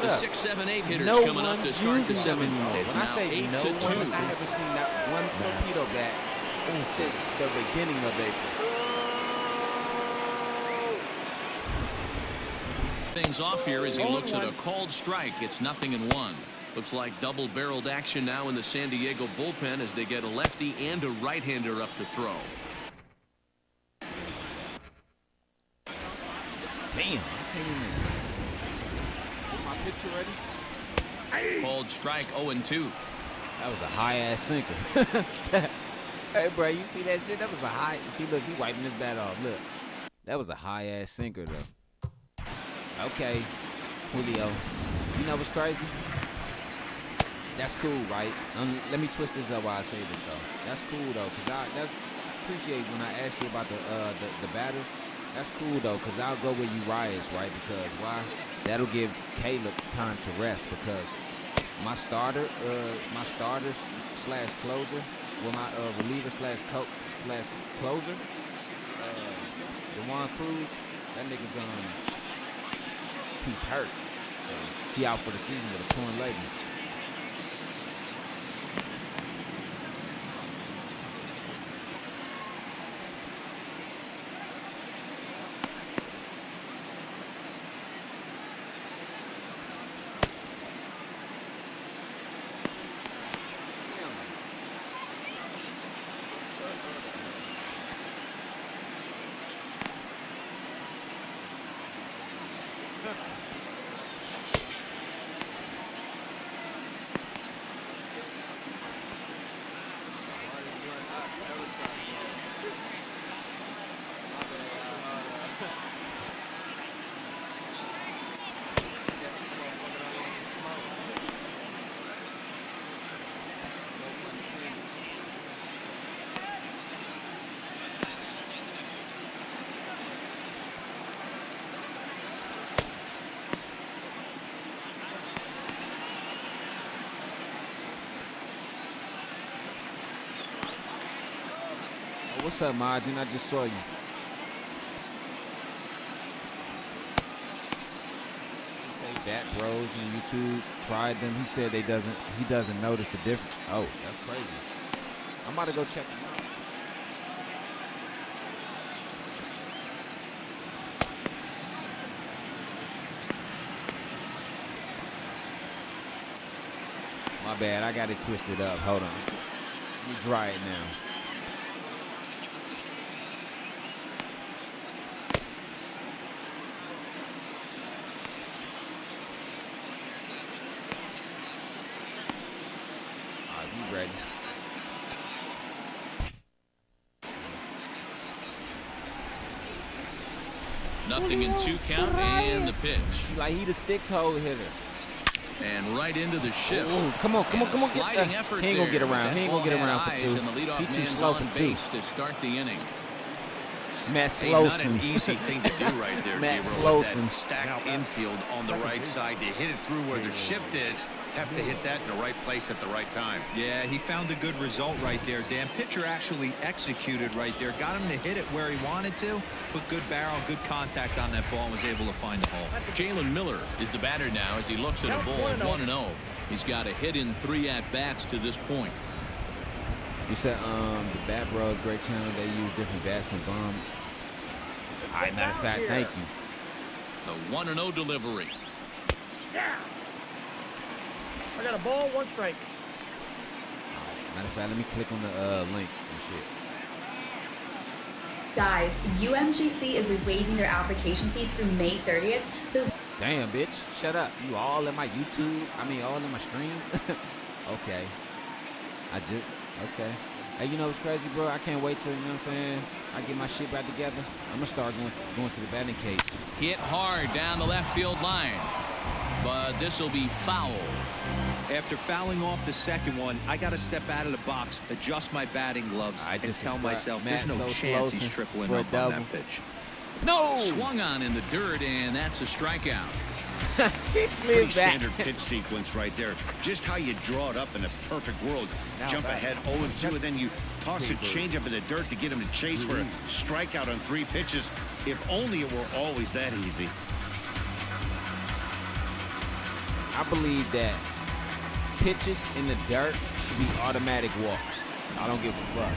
S2: The
S3: The 6, 7, 8 hitters
S2: no
S3: coming up to
S2: one's
S3: start the
S2: using them
S3: 7th.
S2: anymore.
S3: It's
S2: When I
S3: now
S2: say
S3: 8
S2: no
S3: to 2.
S2: one, I haven't seen not one torpedo bat since the beginning of April.
S3: Things off here as he looks at a called strike. It's 0-1. Looks like double-barreled action now in the San Diego bullpen as they get a lefty and a right-hander up to throw.
S2: Damn, I can't even get my picture ready.
S3: Called strike 0-2.
S2: That was a high-ass sinker. Hey, bro, you see that shit? That was a high. See, look, he wiping his bat off. Look, that was a high-ass sinker, though. Okay, Julio. You know what's crazy? That's cool, right? Let me twist this up while I say this, though. That's cool, though, because I appreciate when I asked you about the batters. That's cool, though, because I'll go where Urias, right? Because why? That'll give Caleb time to rest because my starter slash closer, well, my reliever slash closer, Juan Cruz, that nigga's he's hurt. So he out for the season with a torn labrum. What's up, Margin? I just saw you. He say Bat Bros on YouTube tried them. He said he doesn't notice the difference. Oh, that's crazy. I'm about to go check them out. My bad. I got it twisted up. Hold on. Let me dry it now. Ready.
S3: Nothing in 2 count and the pitch.
S2: See, like he the 6-hole hitter.
S3: And right into the shift.
S2: Ooh, come on.
S3: Sliding effort
S2: He ain't gonna get
S3: there,
S2: around.
S3: but
S2: He ain't
S3: that
S2: gonna get
S3: ball
S2: around
S3: had
S2: for
S3: eyes,
S2: 2.
S3: and the leadoff
S2: He too
S3: man's
S2: slow
S3: on
S2: for 2.
S3: base to start the inning.
S2: Matt
S5: Hey, not
S2: Slowson.
S5: an easy thing to do right there,
S2: Matt
S5: D-Roll, with
S2: Slowson.
S5: that stacked infield on the right side. To hit it through where the shift is, have to hit that in the right place at the right time.
S6: Yeah, he found a good result right there, Dan. Pitcher actually executed right there. Got him to hit it where he wanted to. Put good barrel, good contact on that ball, and was able to find the hole.
S3: Jalen Miller is the batter now as he looks at a ball 1-0. He's got a hit in 3 at-bats to this point.
S2: You said the Bat Bros great channel. They use different bats and bombs. All right, matter of fact, thank you.
S3: The 1-0 delivery.
S9: Yeah. I got a ball, 1 strike.
S2: All right, matter of fact, let me click on the link and shit.
S10: Guys, UMGC is waiving their application fee through May 30th, so...
S2: Damn, bitch. Shut up. You all in my YouTube? I mean, all in my stream? Okay. Okay. Hey, you know what's crazy, bro? I can't wait till, you know what I'm saying, I get my shit back together. I'm going to start going to the batting cage.
S3: Hit hard down the left field line. But this will be foul.
S6: After fouling off the second one, I got to step out of the box, adjust my batting gloves, and tell myself there's no chance he's tripling up on that pitch.
S2: No!
S3: Swung on in the dirt, and that's a strikeout.
S2: He slid
S4: Pretty
S2: back.
S4: standard pitch sequence right there. Just how you draw it up in a perfect world. Jump ahead 0-2, and then you toss a changeup in the dirt to get him to chase for a strikeout on 3 pitches. If only it were always that easy.
S2: I believe that pitches in the dirt should be automatic walks. I don't give a fuck.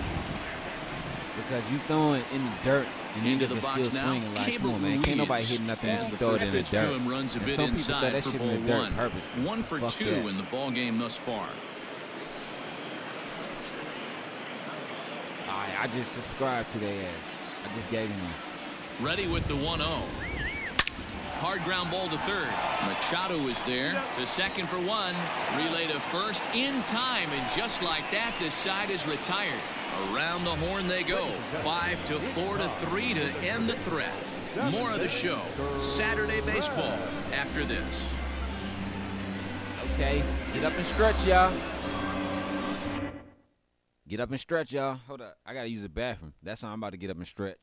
S2: Because you throwing in the dirt and
S3: Into
S2: niggas
S3: the
S2: are
S3: box
S2: still
S3: now,
S2: swinging like,
S3: Cable
S2: come on, man. Can't nobody
S3: Ruiz.
S2: hit nothing
S3: As
S2: if you
S3: the
S2: throw it
S3: first
S2: in the
S3: pitch to
S2: dirt.
S3: him runs a
S2: And
S3: bit
S2: some people
S3: inside
S2: throw that
S3: for
S2: shit in the
S3: ball
S2: dirt
S3: 1.
S2: purposely.
S3: 1 for
S2: Fuck
S3: 2
S2: that.
S3: in the ball game thus far.
S2: All right, I just subscribed to their ass. I just gave him a...
S3: Ready with the 1-0. Hard ground ball to third. Machado is there. The second for 1. Relay to first in time, and just like that, this side is retired. Around the horn they go. 5-4-3 to end the threat. More of the show. Saturday baseball after this.
S2: Okay, get up and stretch, y'all. Get up and stretch, y'all. Hold up, I gotta use the bathroom. That's how I'm about to get up and stretch.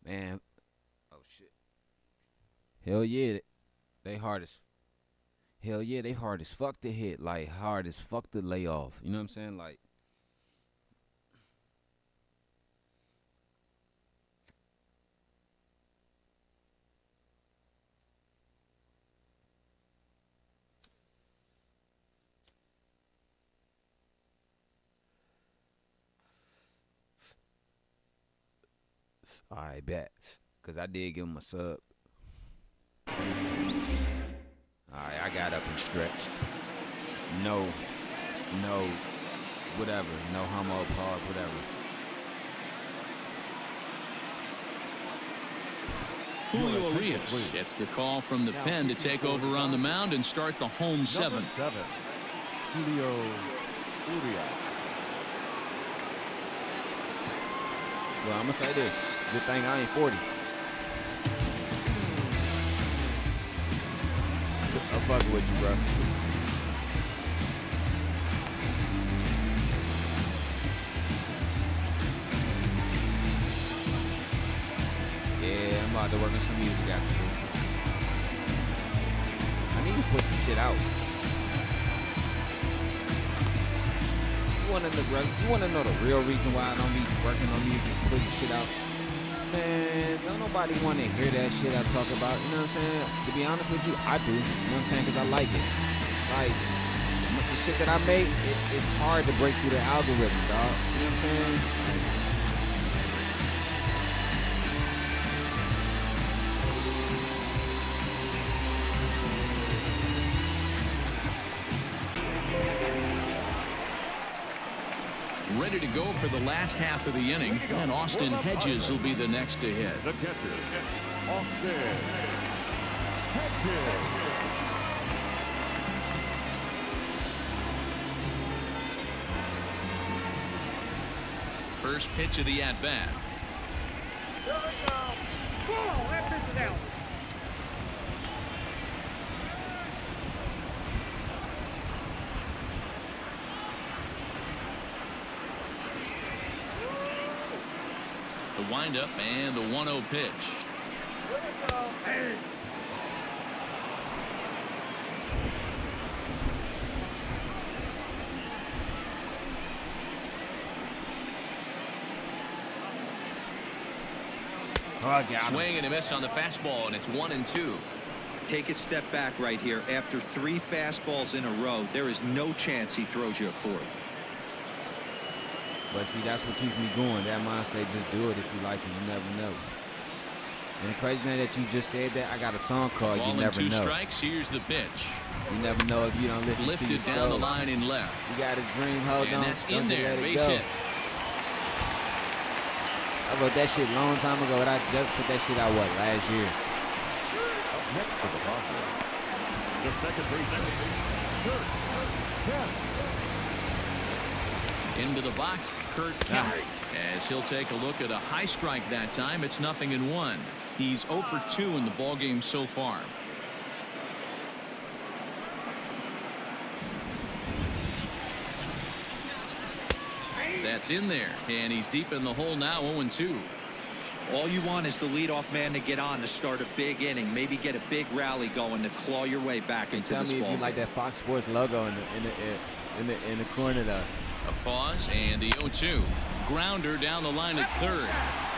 S2: Man, oh shit. Hell yeah, they hard as. Hell yeah, they hard as fuck to hit. Like hard as fuck to lay off. You know what I'm saying? Like. All right, bet. Because I did give him a sub. All right, I got up and stretched. No, whatever. No homo, pause, whatever.
S3: Julio Urias gets the call from the pen to take over on the mound and start the home 7th.
S7: Julio Urias.
S2: Well, I'm going to say this. Good thing I ain't 40. I'm fucking with you, bro. Yeah, I'm about to work on some music after this. I need to put some shit out. You wanna know the real reason why I don't be working on music, putting shit out? Man, don't nobody want to hear that shit I talk about. You know what I'm saying? To be honest with you, I do. You know what I'm saying? Because I like it. Like, the shit that I make, it's hard to break through the algorithm, dog. You know what I'm saying?
S3: Ready to go for the last half of the inning, and Austin Hedges will be the next to hit.
S7: The catcher, Austin Hedges.
S3: First pitch of the at-bat.
S9: There we go. Whoa, that pitch is out.
S3: The windup and the 1-0 pitch.
S9: There we go. Hey.
S2: Oh, I got him.
S3: Swing and a miss on the fastball, and it's 1-2.
S6: Take a step back right here. After 3 fastballs in a row, there is no chance he throws you a 4th.
S2: But see, that's what keeps me going. That mind state, just do it if you like it. You never know. And the crazy thing that you just said that, I got a song called
S3: Ball
S2: You
S3: and
S2: Never
S3: 2
S2: Know.
S3: strikes. Here's the pitch.
S2: You never know if you don't listen to
S3: Lifted
S2: your
S3: down
S2: soul.
S3: the line in left.
S2: You got a dream, hold
S3: And
S2: on.
S3: that's
S2: Don't
S3: in
S2: just
S3: there.
S2: let it
S3: Base
S2: go.
S3: hit.
S2: I wrote that shit a long time ago, but I just put that shit out, what, last year?
S7: Up next for the Padres, the second baseman, Kurt Kemp.
S3: Into the box, Kurt Kemp. As he'll take a look at a high strike that time. It's 0-1. He's 0 for 2 in the ballgame so far. That's in there, and he's deep in the hole now, 0-2.
S6: All you want is the leadoff man to get on to start a big inning, maybe get a big rally going to claw your way back into this
S2: Tell me
S6: ball
S2: if you like
S6: game.
S2: that Fox Sports logo in the corner though.
S3: A pause and the 0-2. Grounder down the line at third,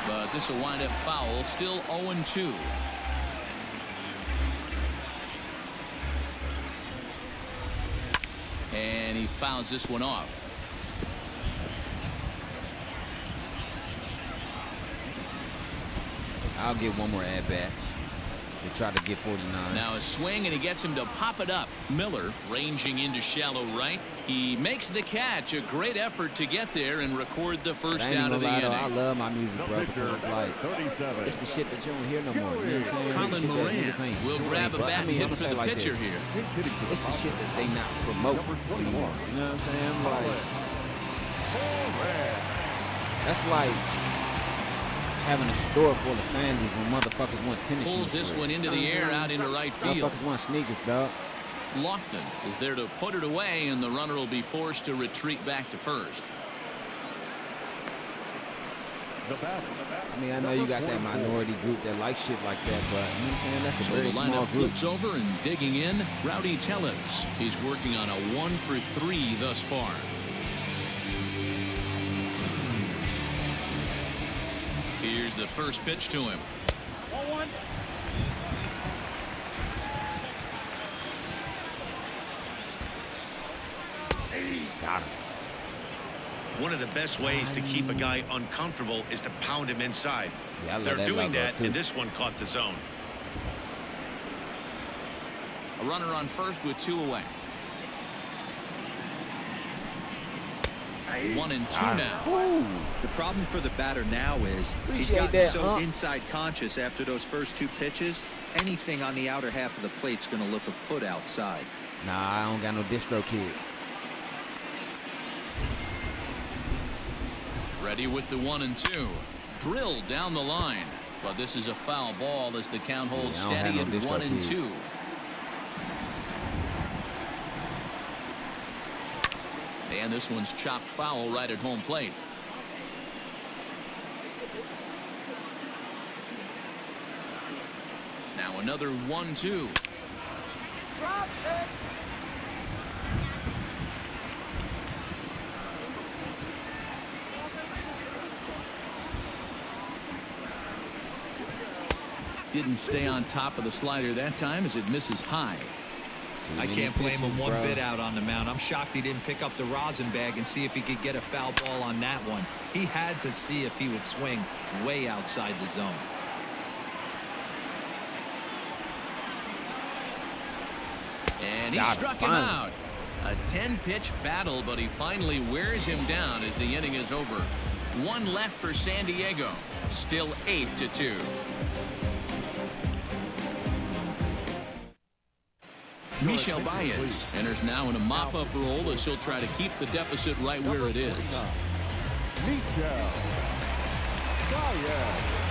S3: but this will wind up foul. Still 0-2. And he fouls this one off.
S2: I'll get one more at bat to try to get 49.
S3: Now a swing, and he gets him to pop it up. Miller ranging into shallow right. He makes the catch. A great effort to get there and record the first out of the inning.
S2: I love my music,
S7: The
S2: bro,
S7: pitcher,
S2: because it's like
S7: 37.
S2: it's the shit that you don't hear no more. You know what I'm saying?
S3: Colin
S2: The shit that
S3: Moran
S2: niggas ain't
S3: will
S2: doing,
S3: grab a
S2: but
S3: bat and hit
S2: I'ma
S3: for
S2: say
S3: the
S2: like
S3: pitcher
S2: this.
S3: here.
S7: Hitting to the
S2: It's the shit that they not promote
S7: Number 21.
S2: anymore. You know what I'm saying? Like
S7: Moran.
S2: that's like having a store full of sandals when motherfuckers want tennis shoes.
S3: Pulls this
S2: for it.
S3: one into the air out into right field.
S2: Motherfuckers want sneakers, dog.
S3: Lofton is there to put it away, and the runner will be forced to retreat back to first.
S7: The batter.
S2: I mean, I know you got that minority group that like shit like that, but you know what I'm saying? That's a
S3: So
S2: very
S3: the
S2: small
S3: lineup
S2: group.
S3: flips over, and digging in, Rowdy Tellez. He's working on a 1 for 3 thus far. Here's the first pitch to him.
S9: 1-1.
S2: Got him.
S4: One of the best ways to keep a guy uncomfortable is to pound him inside.
S2: Yeah, I love
S4: They're
S2: that
S4: doing
S2: logo,
S4: that,
S2: too.
S4: and this one caught the zone.
S3: A runner on first with 2 away. 1 and 2 now.
S6: The problem for the batter now is he's
S2: Appreciate
S6: gotten
S2: that,
S6: so inside conscious after those first 2 pitches. Anything on the outer half of the plate's going to look a foot outside.
S2: Nah, I don't got no distro kid.
S3: Ready with the 1 and 2. Drilled down the line. But this is a foul ball as the count holds
S2: Yeah, I don't
S3: steady
S2: have no
S3: at
S2: distro
S3: 1 and
S2: kid.
S3: 2. And this one's chopped foul right at home plate. Now another 1-2.
S9: Drop it.
S3: Didn't stay on top of the slider that time as it misses high.
S6: I
S2: many
S6: can't blame him
S2: pitches,
S6: one
S2: bro.
S6: bit out on the mound. I'm shocked he didn't pick up the rosin bag and see if he could get a foul ball on that one. He had to see if he would swing way outside the zone.
S3: And he
S2: Got it,
S3: struck him
S2: finally.
S3: out. A 10-pitch battle, but he finally wears him down as the inning is over. 1 left for San Diego. Still 8-2. Michel Baez enters now in a mop-up role as he'll try to keep the deficit right where it is.
S7: Michel Baez.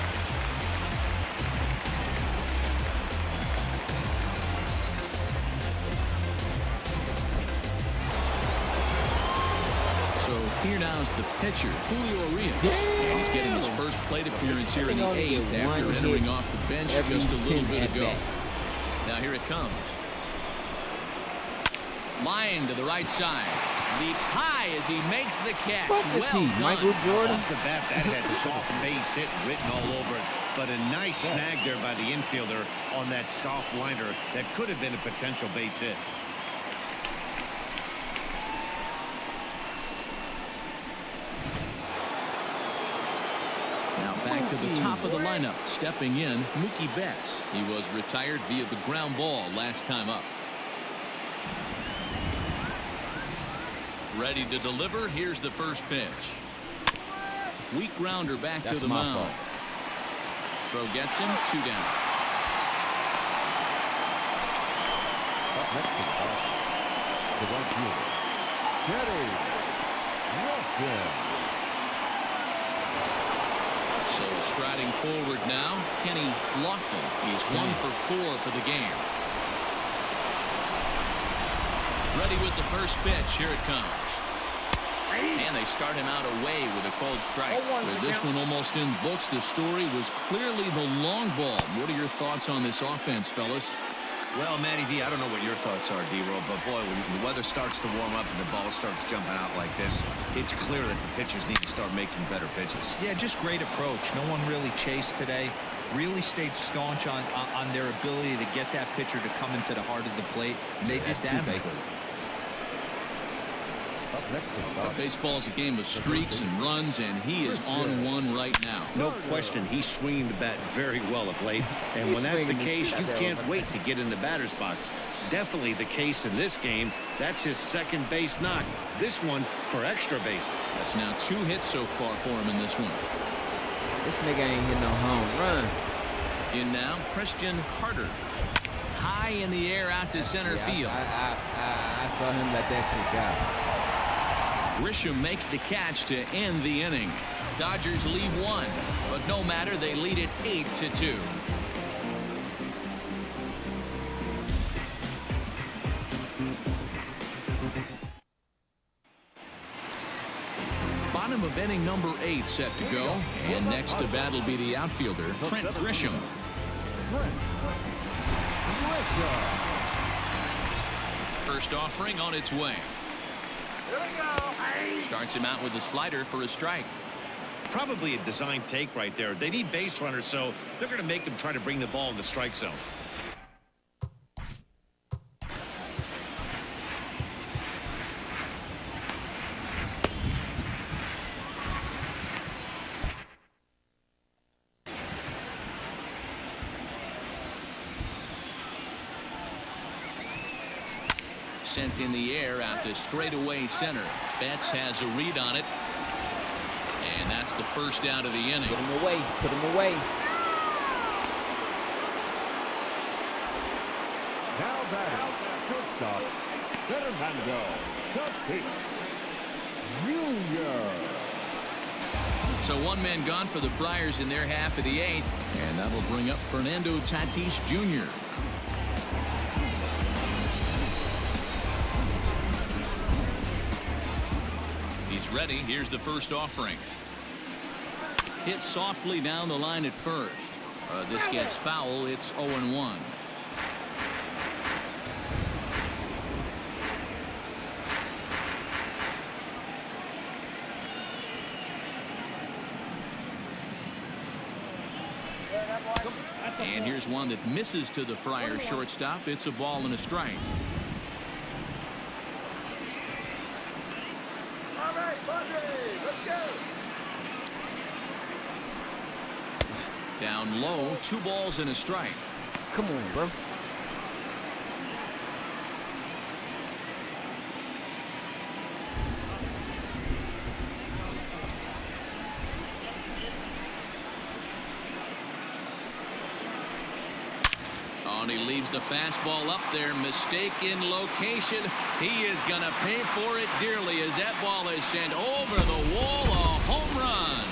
S3: So here now is the pitcher, Julio Urias. And he's getting his first plate appearance here in the 8th after entering off the bench just a little bit ago. Now here it comes. Line to the right side. Leaps high as he makes the catch.
S2: Fuck is
S3: Well
S2: he,
S3: done.
S2: Michael Jordan?
S4: Off the bat, that had soft base hit written all over it. But a nice snag there by the infielder on that soft liner that could have been a potential base hit.
S3: Now back to the top of the lineup. Stepping in, Mookie Betts. He was retired via the ground ball last time up. Ready to deliver. Here's the first pitch. Weak grounder back to the mound. Throw gets him 2 down.
S7: Up next to the top, the right fielder, Kenny Lofton.
S3: So striding forward now, Kenny Lofton. He's 1 for 4 for the game. Ready with the first pitch. Here it comes. And they start him out away with a called strike. With this one almost in books, the story was clearly the long ball. What are your thoughts on this offense, fellas?
S4: Well, Matty V, I don't know what your thoughts are, D-Roll, but boy, when the weather starts to warm up and the ball starts jumping out like this, it's clear that the pitchers need to start making better pitches.
S6: Yeah, just great approach. No one really chased today. Really stayed staunch on their ability to get that pitcher to come into the heart of the plate, and they did damage with it.
S3: But baseball's a game of streaks and runs, and he is on one right now.
S4: No question, he's swinging the bat very well of late. And when that's the case, you can't wait to get in the batter's box. Definitely the case in this game. That's his second base knock. This one for extra bases.
S3: That's now 2 hits so far for him in this one.
S2: This nigga ain't hit no home run.
S3: In now, Christian Carter. High in the air out to center field.
S2: I saw him let that shit go.
S3: Grisham makes the catch to end the inning. Dodgers lead 1, but no matter, they lead it 8-2. Bottom of inning number 8 set to go, and next to bat will be the outfielder Trent Grisham. First offering on its way. Starts him out with a slider for a strike.
S4: Probably a design take right there. They need base runners, so they're going to make him try to bring the ball in the strike zone.
S3: Sent in the air out to straightaway center. Betts has a read on it. And that's the first out of the inning.
S2: Put him away. Put him away.
S7: Now batting, shortstop, Fernando Tatis Jr.
S3: So 1 man gone for the Friars in their half of the 8th. And that'll bring up Fernando Tatis Jr. He's ready. Here's the first offering. Hit softly down the line at first. This gets foul. It's 0-1. And here's one that misses to the Friars shortstop. It's a ball and a strike. Down low, 2 balls and a strike.
S2: Come on, bro.
S3: And he leaves the fastball up there. Mistake in location. He is going to pay for it dearly as that ball is sent over the wall. A home run.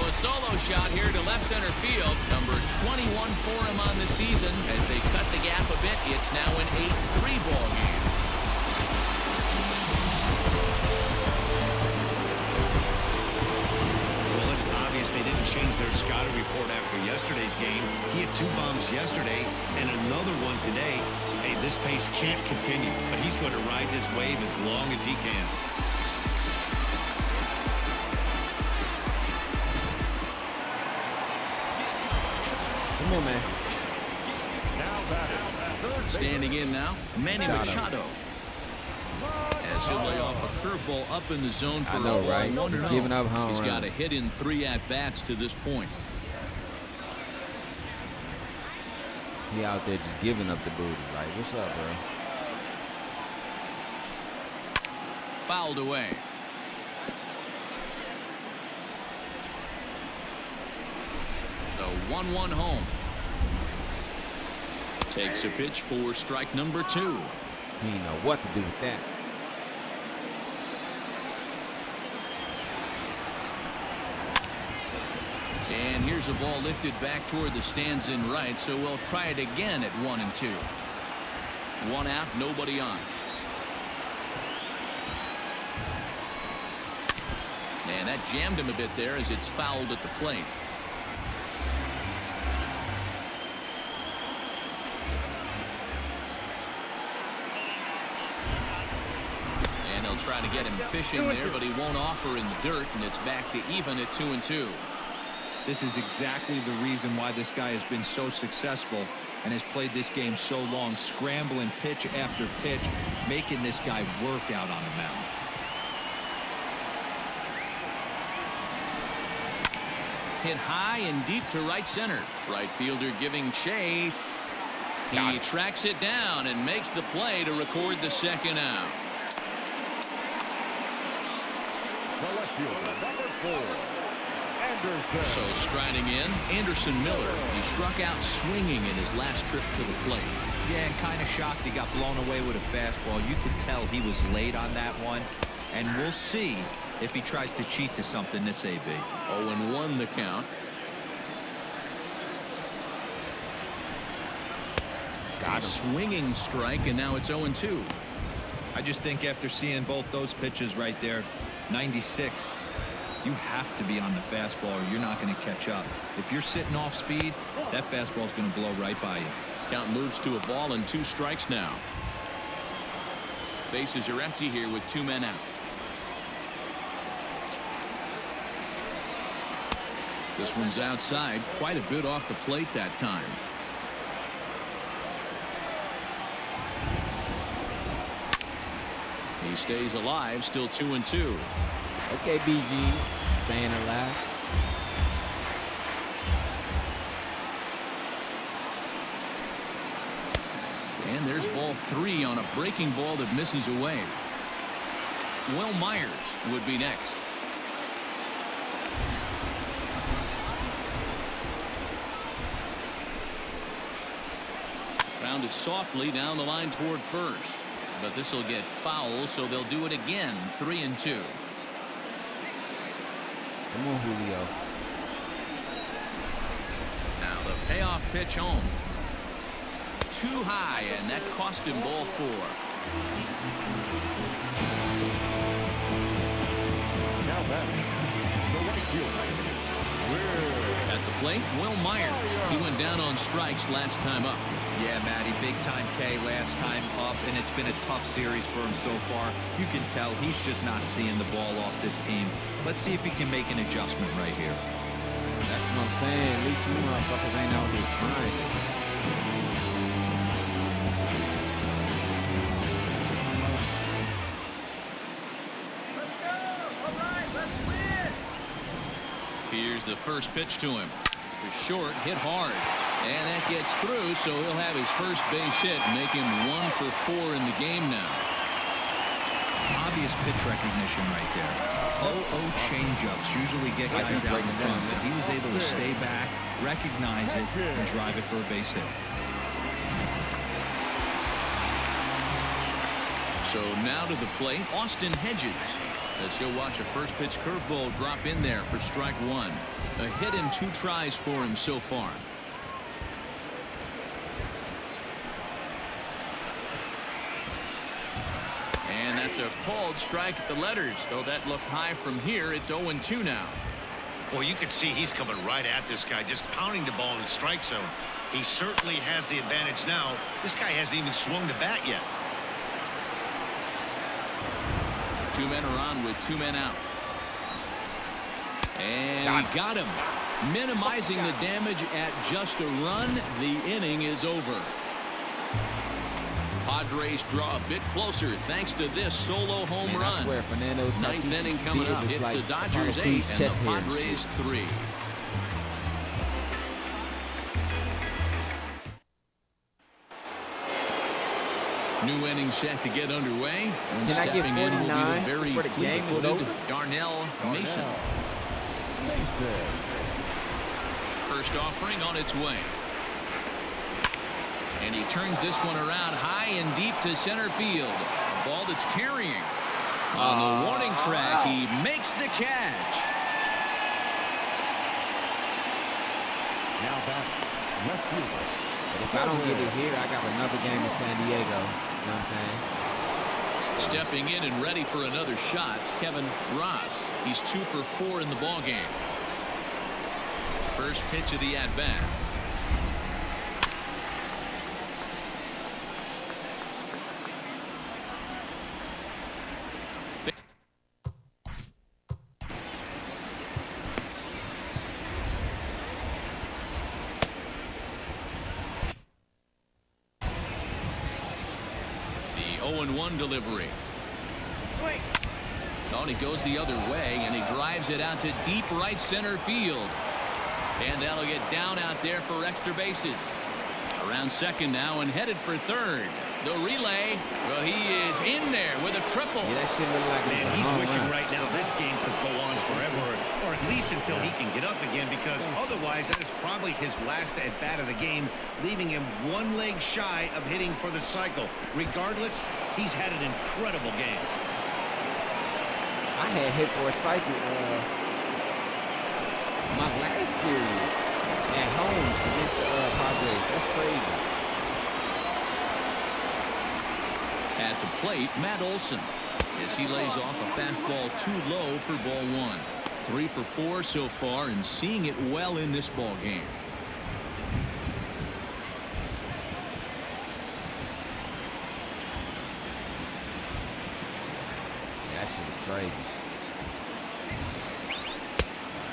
S3: A solo shot here to left center field. Number 21 for him on the season. As they cut the gap a bit, it's now an 8-3 ball game.
S4: Well, it's obvious they didn't change their scouting report after yesterday's game. He had 2 bombs yesterday and another one today. Hey, this pace can't continue, but he's going to ride this wave as long as he can.
S2: Come on, man.
S7: Now batting,
S3: Standing in now, Manny Machado. as he'll lay off a curveball up in the zone for
S2: I know,
S3: a
S2: right?
S3: 1-0.
S2: He's giving up home
S3: He's got a
S2: runs.
S3: hit in 3 at-bats to this point.
S2: He out there just giving up the booty. Like, what's up, bro?
S3: Fouled away. The 1-1 home. Takes a pitch for strike number 2.
S2: He didn't know what to do with that.
S3: And here's a ball lifted back toward the stands in right, so we'll try it again at 1-2. 1 out, nobody on. And that jammed him a bit there as it's fouled at the plate. And they'll try to get him fishing there, but he won't offer in the dirt, and it's back to even at 2-2.
S6: This is exactly the reason why this guy has been so successful and has played this game so long, scrambling pitch after pitch, making this guy work out on the mound.
S3: Hit high and deep to right center. Right fielder giving chase. He tracks it down and makes the play to record the second out.
S7: The left fielder, number 4, Anderson.
S3: So striding in, Anderson Miller. He struck out swinging in his last trip to the plate.
S6: Yeah, and kind of shocked he got blown away with a fastball. You could tell he was late on that one, and we'll see if he tries to cheat to something this AB.
S3: 0-1 the count.
S2: Got him.
S3: Swinging strike, and now it's 0-2.
S6: I just think after seeing both those pitches right there, 96, you have to be on the fastball or you're not going to catch up. If you're sitting off speed, that fastball is going to blow right by you.
S3: Count moves to a ball and 2 strikes now. Bases are empty here with 2 men out. This one's outside, quite a bit off the plate that time. He stays alive, still 2-2.
S2: Okay, BGs, staying alive.
S3: And there's ball 3 on a breaking ball that misses away. Will Myers would be next. Grounded softly down the line toward first. But this will get foul, so they'll do it again. 3-2.
S2: Come on, Julio.
S3: Now the payoff pitch home. Too high, and that cost him ball 4.
S7: Now batting, the right fielder,
S3: At the plate, Will Myers. He went down on strikes last time up.
S6: Yeah, Matty, big time K last time up, and it's been a tough series for him so far. You can tell he's just not seeing the ball off this team. Let's see if he can make an adjustment right here.
S2: That's what I'm saying. At least you motherfuckers ain't out here trying.
S3: Here's the first pitch to him. To short, hit hard. And that gets through, so he'll have his first base hit, make him 1 for 4 in the game now.
S6: Obvious pitch recognition right there. 0-0 changeups usually get guys out in front, but he was able to stay back, recognize it, and drive it for a base hit.
S3: So now to the plate, Austin Hedges. As he'll watch a first pitch curveball drop in there for strike 1. A hit in 2 tries for him so far. And that's a called strike at the letters, though that looked high from here. It's 0-2 now.
S4: Well, you can see he's coming right at this guy, just pounding the ball in the strike zone. He certainly has the advantage now. This guy hasn't even swung the bat yet.
S3: 2 men are on with 2 men out. And he got him. Minimizing the damage at just a run. The inning is over. Padres Padres draw a bit closer thanks to this solo home run.
S2: I swear, Fernando Tatis
S3: Ninth inning coming up. It's the Dodgers 8 and the Padres 3. New inning set to get underway. And
S2: Can I get 49
S3: in will be the very
S2: before the game is over?
S3: Darnell Mason. First offering on its way. And he turns this one around high and deep to center field. A ball that's tarrying. On the warning track, he makes the catch.
S7: Now back, left fielder.
S2: But if I don't get it here, I got another game in San Diego. You know what I'm saying?
S3: Stepping in and ready for another shot, Kevin Ross. He's 2 for 4 in the ball game. First pitch of the at-bat. The 0-1 delivery. Oh, and he goes the other way, and he drives it out to deep right center field. And that'll get down out there for extra bases. Around second now and headed for third. The relay, well, he is in there with a triple.
S2: Yeah, that shit look like it's a
S4: He's
S2: home
S4: wishing
S2: run.
S4: right now this game could go on forever, or at least until he can get up again, because otherwise that is probably his last at-bat of the game, leaving him one leg shy of hitting for the cycle. Regardless, he's had an incredible game.
S2: I had hit for a cycle my last series at home against the Padres. That's crazy.
S3: At the plate, Matt Olson, as he lays off a fastball too low for ball 1. 3 for 4 so far, and seeing it well in this ball game.
S2: That shit is crazy.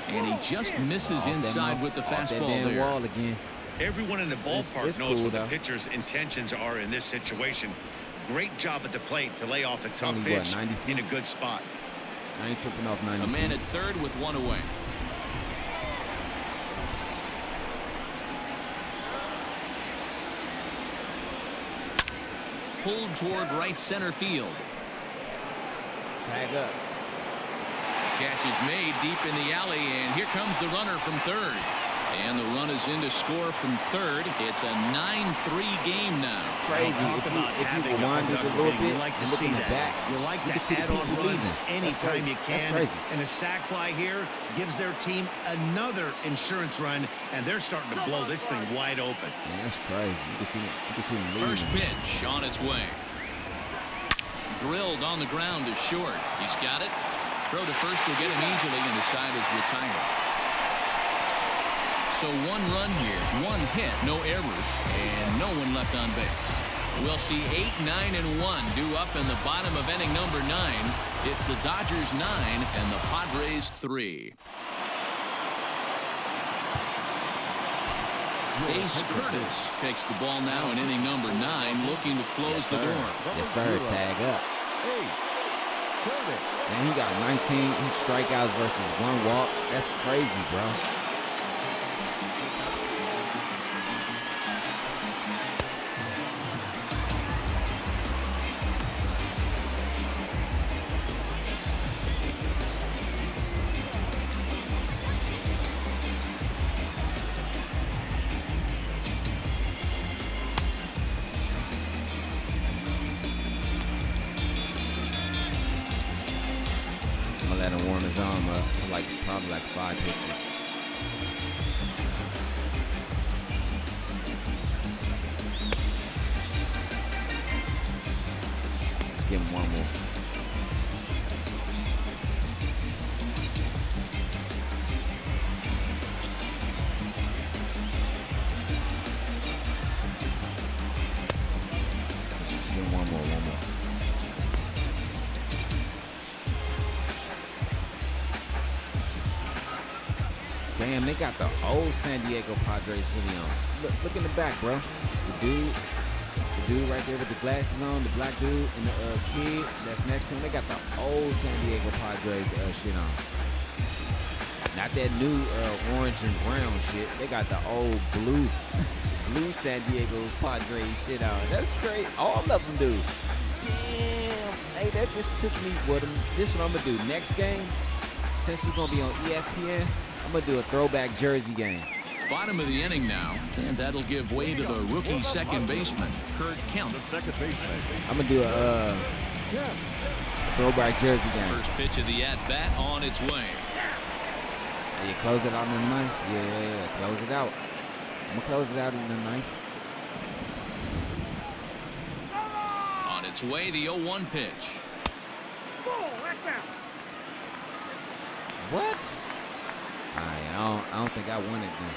S3: And he just misses inside with the fastball there.
S2: Wall again.
S4: Everyone in the ballpark
S2: It's
S4: knows
S2: cool,
S4: what
S2: though.
S4: the pitcher's intentions are in this situation. Great job at the plate to lay off a tough
S2: only,
S4: pitch
S2: 90 feet?
S4: in a good spot.
S2: I ain't tripping off 90
S3: A man
S2: feet.
S3: at third with 1 away. Pulled toward right center field.
S2: Tag up.
S3: Catch is made deep in the alley, and here comes the runner from third. And the run is in to score from third. It's a 9-3 game now.
S2: It's crazy. If you rewind it a little bit and look in the back,
S4: You like
S2: you
S4: to
S2: can see the
S4: add on
S2: people
S4: runs
S2: leaving.
S4: anytime you
S2: That's
S4: can.
S2: crazy.
S4: And a sac fly here gives their team another insurance run, and they're starting to blow this thing wide open.
S2: Man, that's crazy. You can see them leaving.
S3: First pitch on its way. Drilled on the ground is short. He's got it. Throw to first will get him easily, and the side is retired. So 1 run here, 1 hit, no errors, and no one left on base. We'll see 8, 9, and 1 due up in the bottom of inning number 9. It's the Dodgers 9 and the Padres 3. Ace Curtis takes the ball now in inning number 9, looking to close the door.
S2: Yes, sir. Tag up. Man, he got 19 strikeouts versus 1 walk. That's crazy, bro. Let him warm his arm up for probably like 5 pitches. Let's give him 1 more. Let's give him 1 more. Damn, they got the old San Diego Padres hoodie on. Look in the back, bro. The dude right there with the glasses on, the black dude, and the kid that's next to him, they got the old San Diego Padres shit on. Not that new orange and brown shit. They got the old blue San Diego Padres shit on. That's great. All of them do. Damn. Hey, that just took me. This is what I'm going to do. Next game, since it's going to be on ESPN, I'm going to do a throwback jersey game.
S3: Bottom of the inning now, and that'll give way to the rookie second baseman, Kurt Kemp.
S2: I'm going to do a throwback jersey game.
S3: First pitch of the at-bat on its way.
S2: You close it out in the ninth? Yeah, close it out. I'm going to close it out in the ninth.
S3: On its way, the 0-1 pitch.
S2: What? I don't think I won it then.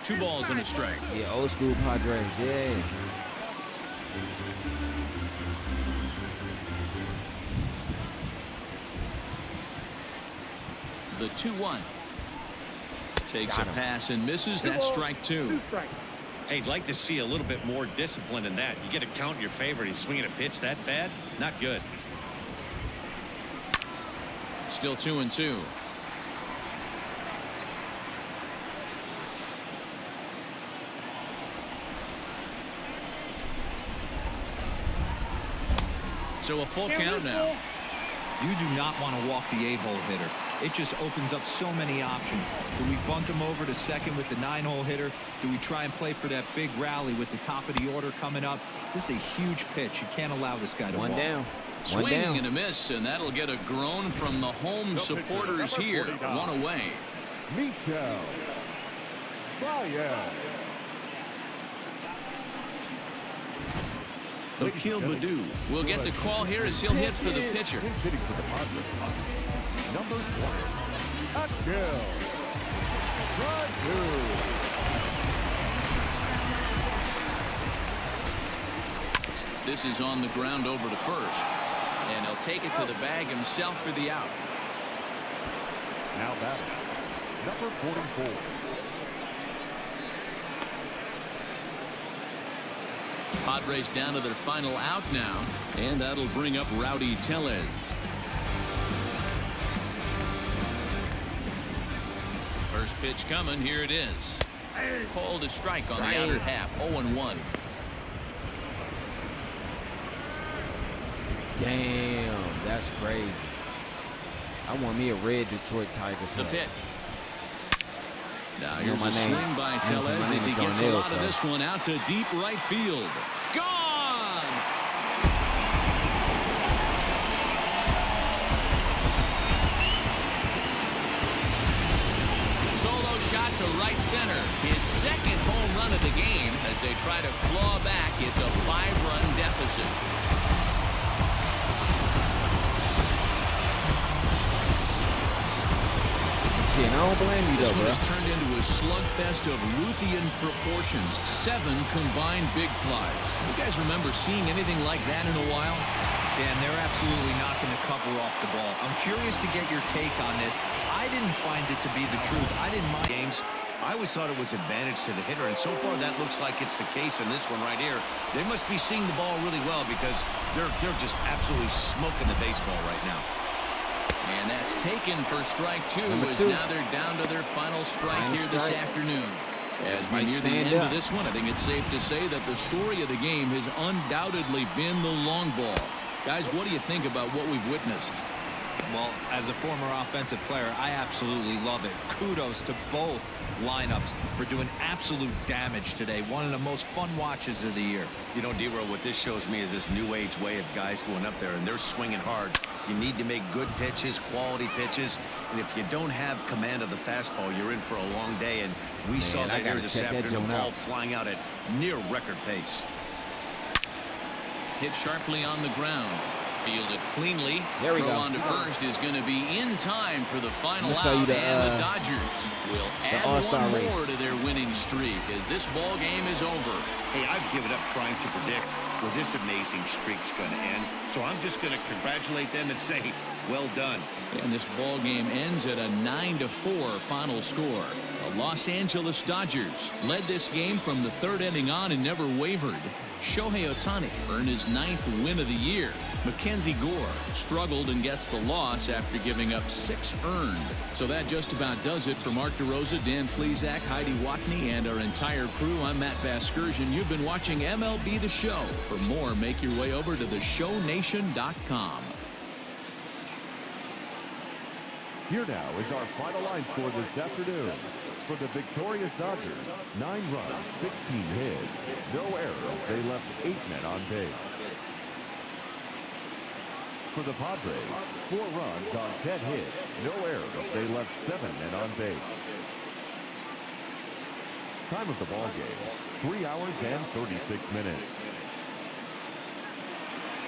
S3: Two balls and a strike.
S2: Yeah, old school Padres, yeah.
S3: The 2-1. Takes a pass and misses. That's strike two.
S4: Hey, I'd like to see a little bit more discipline in that. You get a count in your favor. He's swinging a pitch that bad. Not good.
S3: Still 2-2. So a full count now.
S6: You do not want to walk the A-hole hitter. It just opens up so many options. Do we bunt him over to second with the 9-hole hitter? Do we try and play for that big rally with the top of the order coming up? This is a huge pitch. You can't allow this guy to walk.
S2: One down.
S3: Swinging and a miss, and that'll get a groan from the home supporters here. One away.
S7: Michel Baez.
S3: Akil Baddoo will get the call here as he'll hit for the pitcher.
S7: Hitting for the Padres. Number 20, Akil Baddoo.
S3: This is on the ground over to first, and he'll take it to the bag himself for the out.
S7: Now batting, number 44.
S3: Padres down to their final out now, and that'll bring up Rowdy Tellez. First pitch coming. Here it is. Called a strike on the outer half. 0-1.
S2: Damn, that's crazy. I want me a red Detroit Tigers
S3: The
S2: hat.
S3: pitch. Now
S2: You know
S3: here's
S2: my
S3: a
S2: name.
S3: swing by
S2: My
S3: Tellez
S2: name
S3: as he
S2: is
S3: gets a
S2: Darnell,
S3: lot of this one out to deep right field. Gone! Solo shot to right center. His second home run of the game as they try to claw back. It's a 5-run deficit.
S2: Shit, I don't blame you
S3: This
S2: though,
S3: one
S2: bro.
S3: has turned into a slugfest of Ruthian proportions. 7 combined big flies. You guys remember seeing anything like that in a while?
S6: Dan, they're absolutely not going to cover off the ball. I'm curious to get your take on this. I didn't find it to be the truth. I didn't mind
S4: Games, I always thought it was advantage to the hitter, and so far that looks like it's the case in this one right here. They must be seeing the ball really well because they're just absolutely smoking the baseball right now.
S3: And that's taken for strike two.
S2: Number
S3: As
S2: two.
S3: now they're down to their final strike
S2: Final
S3: here this
S2: strike.
S3: afternoon. As we
S2: Might
S3: near the
S2: stand
S3: end
S2: up.
S3: of this one, I think it's safe to say that the story of the game has undoubtedly been the long ball. Guys, what do you think about what we've witnessed?
S6: Well, as a former offensive player, I absolutely love it. Kudos to both lineups for doing absolute damage today. One of the most fun watches of the year.
S4: You know, D-Row, what this shows me is this new age way of guys going up there, and they're swinging hard. You need to make good pitches, quality pitches, and if you don't have command of the fastball, you're in for a long day, and we saw
S2: I
S4: that here
S2: gotta
S4: this
S2: check that
S4: afternoon,
S2: joint
S4: ball
S2: out.
S4: flying out at near record pace.
S3: Hit sharply on the ground. fielded cleanly.
S2: There we
S3: Throw
S2: go.
S3: on to first is going to be in time for the final
S2: Let's show
S3: out.
S2: you the,
S3: and the Dodgers will add
S2: All-Star
S3: one
S2: race.
S3: more to their winning streak as this ball game is over.
S4: Hey, I've given up trying to predict where this amazing streak's going to end, so I'm just going to congratulate them and say, well done.
S3: And this ball game ends at a 9-4 final score. The Los Angeles Dodgers led this game from the third inning on and never wavered. Shohei Ohtani earned his 9th win of the year. Mackenzie Gore struggled and gets the loss after giving up 6 earned. So that just about does it for Mark DeRosa, Dan Plesac, Heidi Watney, and our entire crew. I'm Matt Vasgersian. You've been watching MLB The Show. For more, make your way over to theshownation.com.
S7: Here now is our final line score this afternoon. For the victorious Dodgers, 9 runs, 16 hits, no errors. They left 8 men on base. For the Padres, 4 runs on 10 hits, no errors. They left 7 men on base. Time of the ball game, 3 hours and 36 minutes.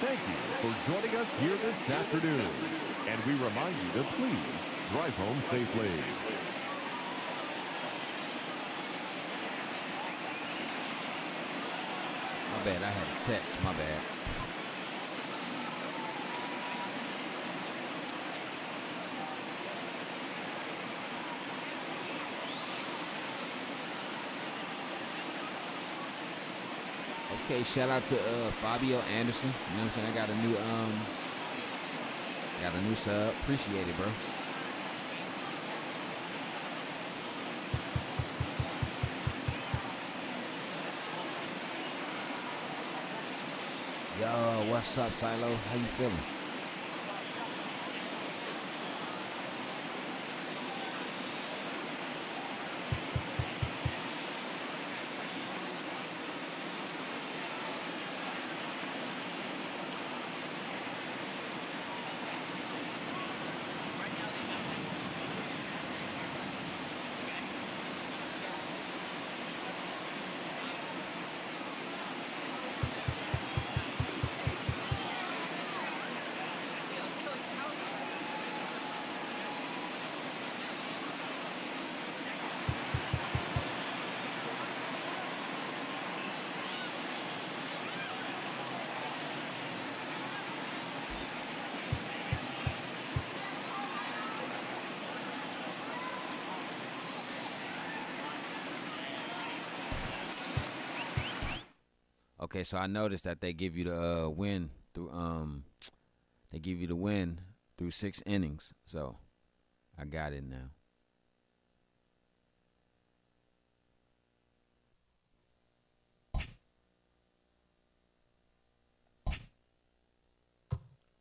S7: Thank you for joining us here this afternoon. And we remind you to please drive home safely.
S2: My bad. I had a text. My bad. Okay, shout out to Fabio Anderson. You know what I'm saying? I got a new sub. Appreciate it, bro. Yo, what's up, Silo? How you feeling? Okay, so I noticed that they give you the win through they give you the win through 6 innings. So I got it now.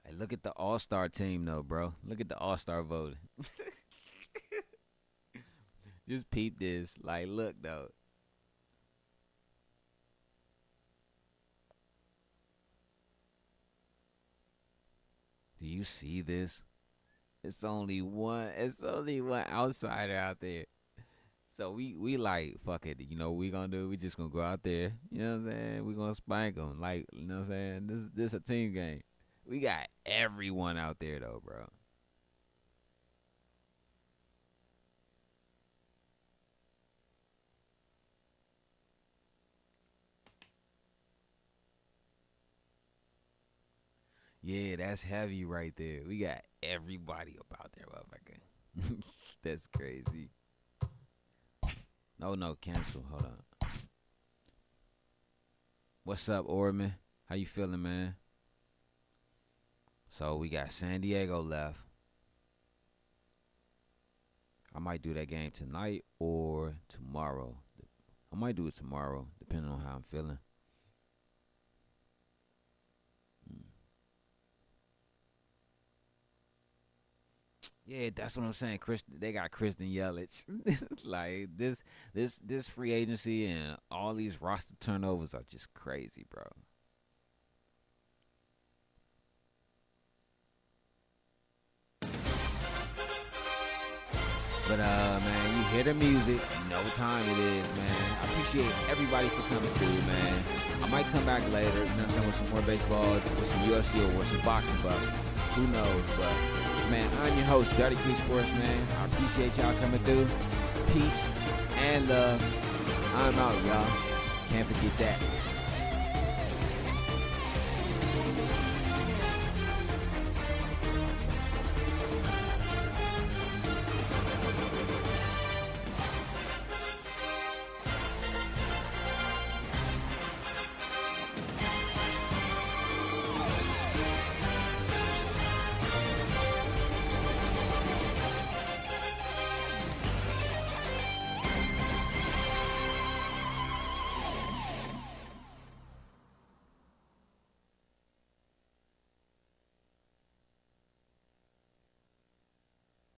S2: Hey, look at the All-Star team though, bro. Look at the All-Star voting. Just peep this. Like, look though. Do you see this? It's only one outsider out there. So we like, fuck it. You know what we gonna do? We just gonna go out there. You know what I'm saying? We gonna spank them. Like, you know what I'm saying? This a team game. We got everyone out there though, bro. Yeah, that's heavy right there. We got everybody up out there, motherfucker. That's crazy. No, cancel. Hold on. What's up, Orman? How you feeling, man? So we got San Diego left. I might do that game tonight or tomorrow. I might do it tomorrow, depending on how I'm feeling. Yeah, that's what I'm saying. They got Kristen Yelich. Like this free agency and all these roster turnovers are just crazy, bro. But, man, you hear the music, you know what time it is, man. I appreciate everybody for coming through, man. I might come back later, you know what I'm saying, with some more baseball, with some UFC or with some boxing, but who knows. But, man, I'm your host, Dirty Creek Sports, man. I appreciate y'all coming through. Peace and love. I'm out, y'all. Can't forget that.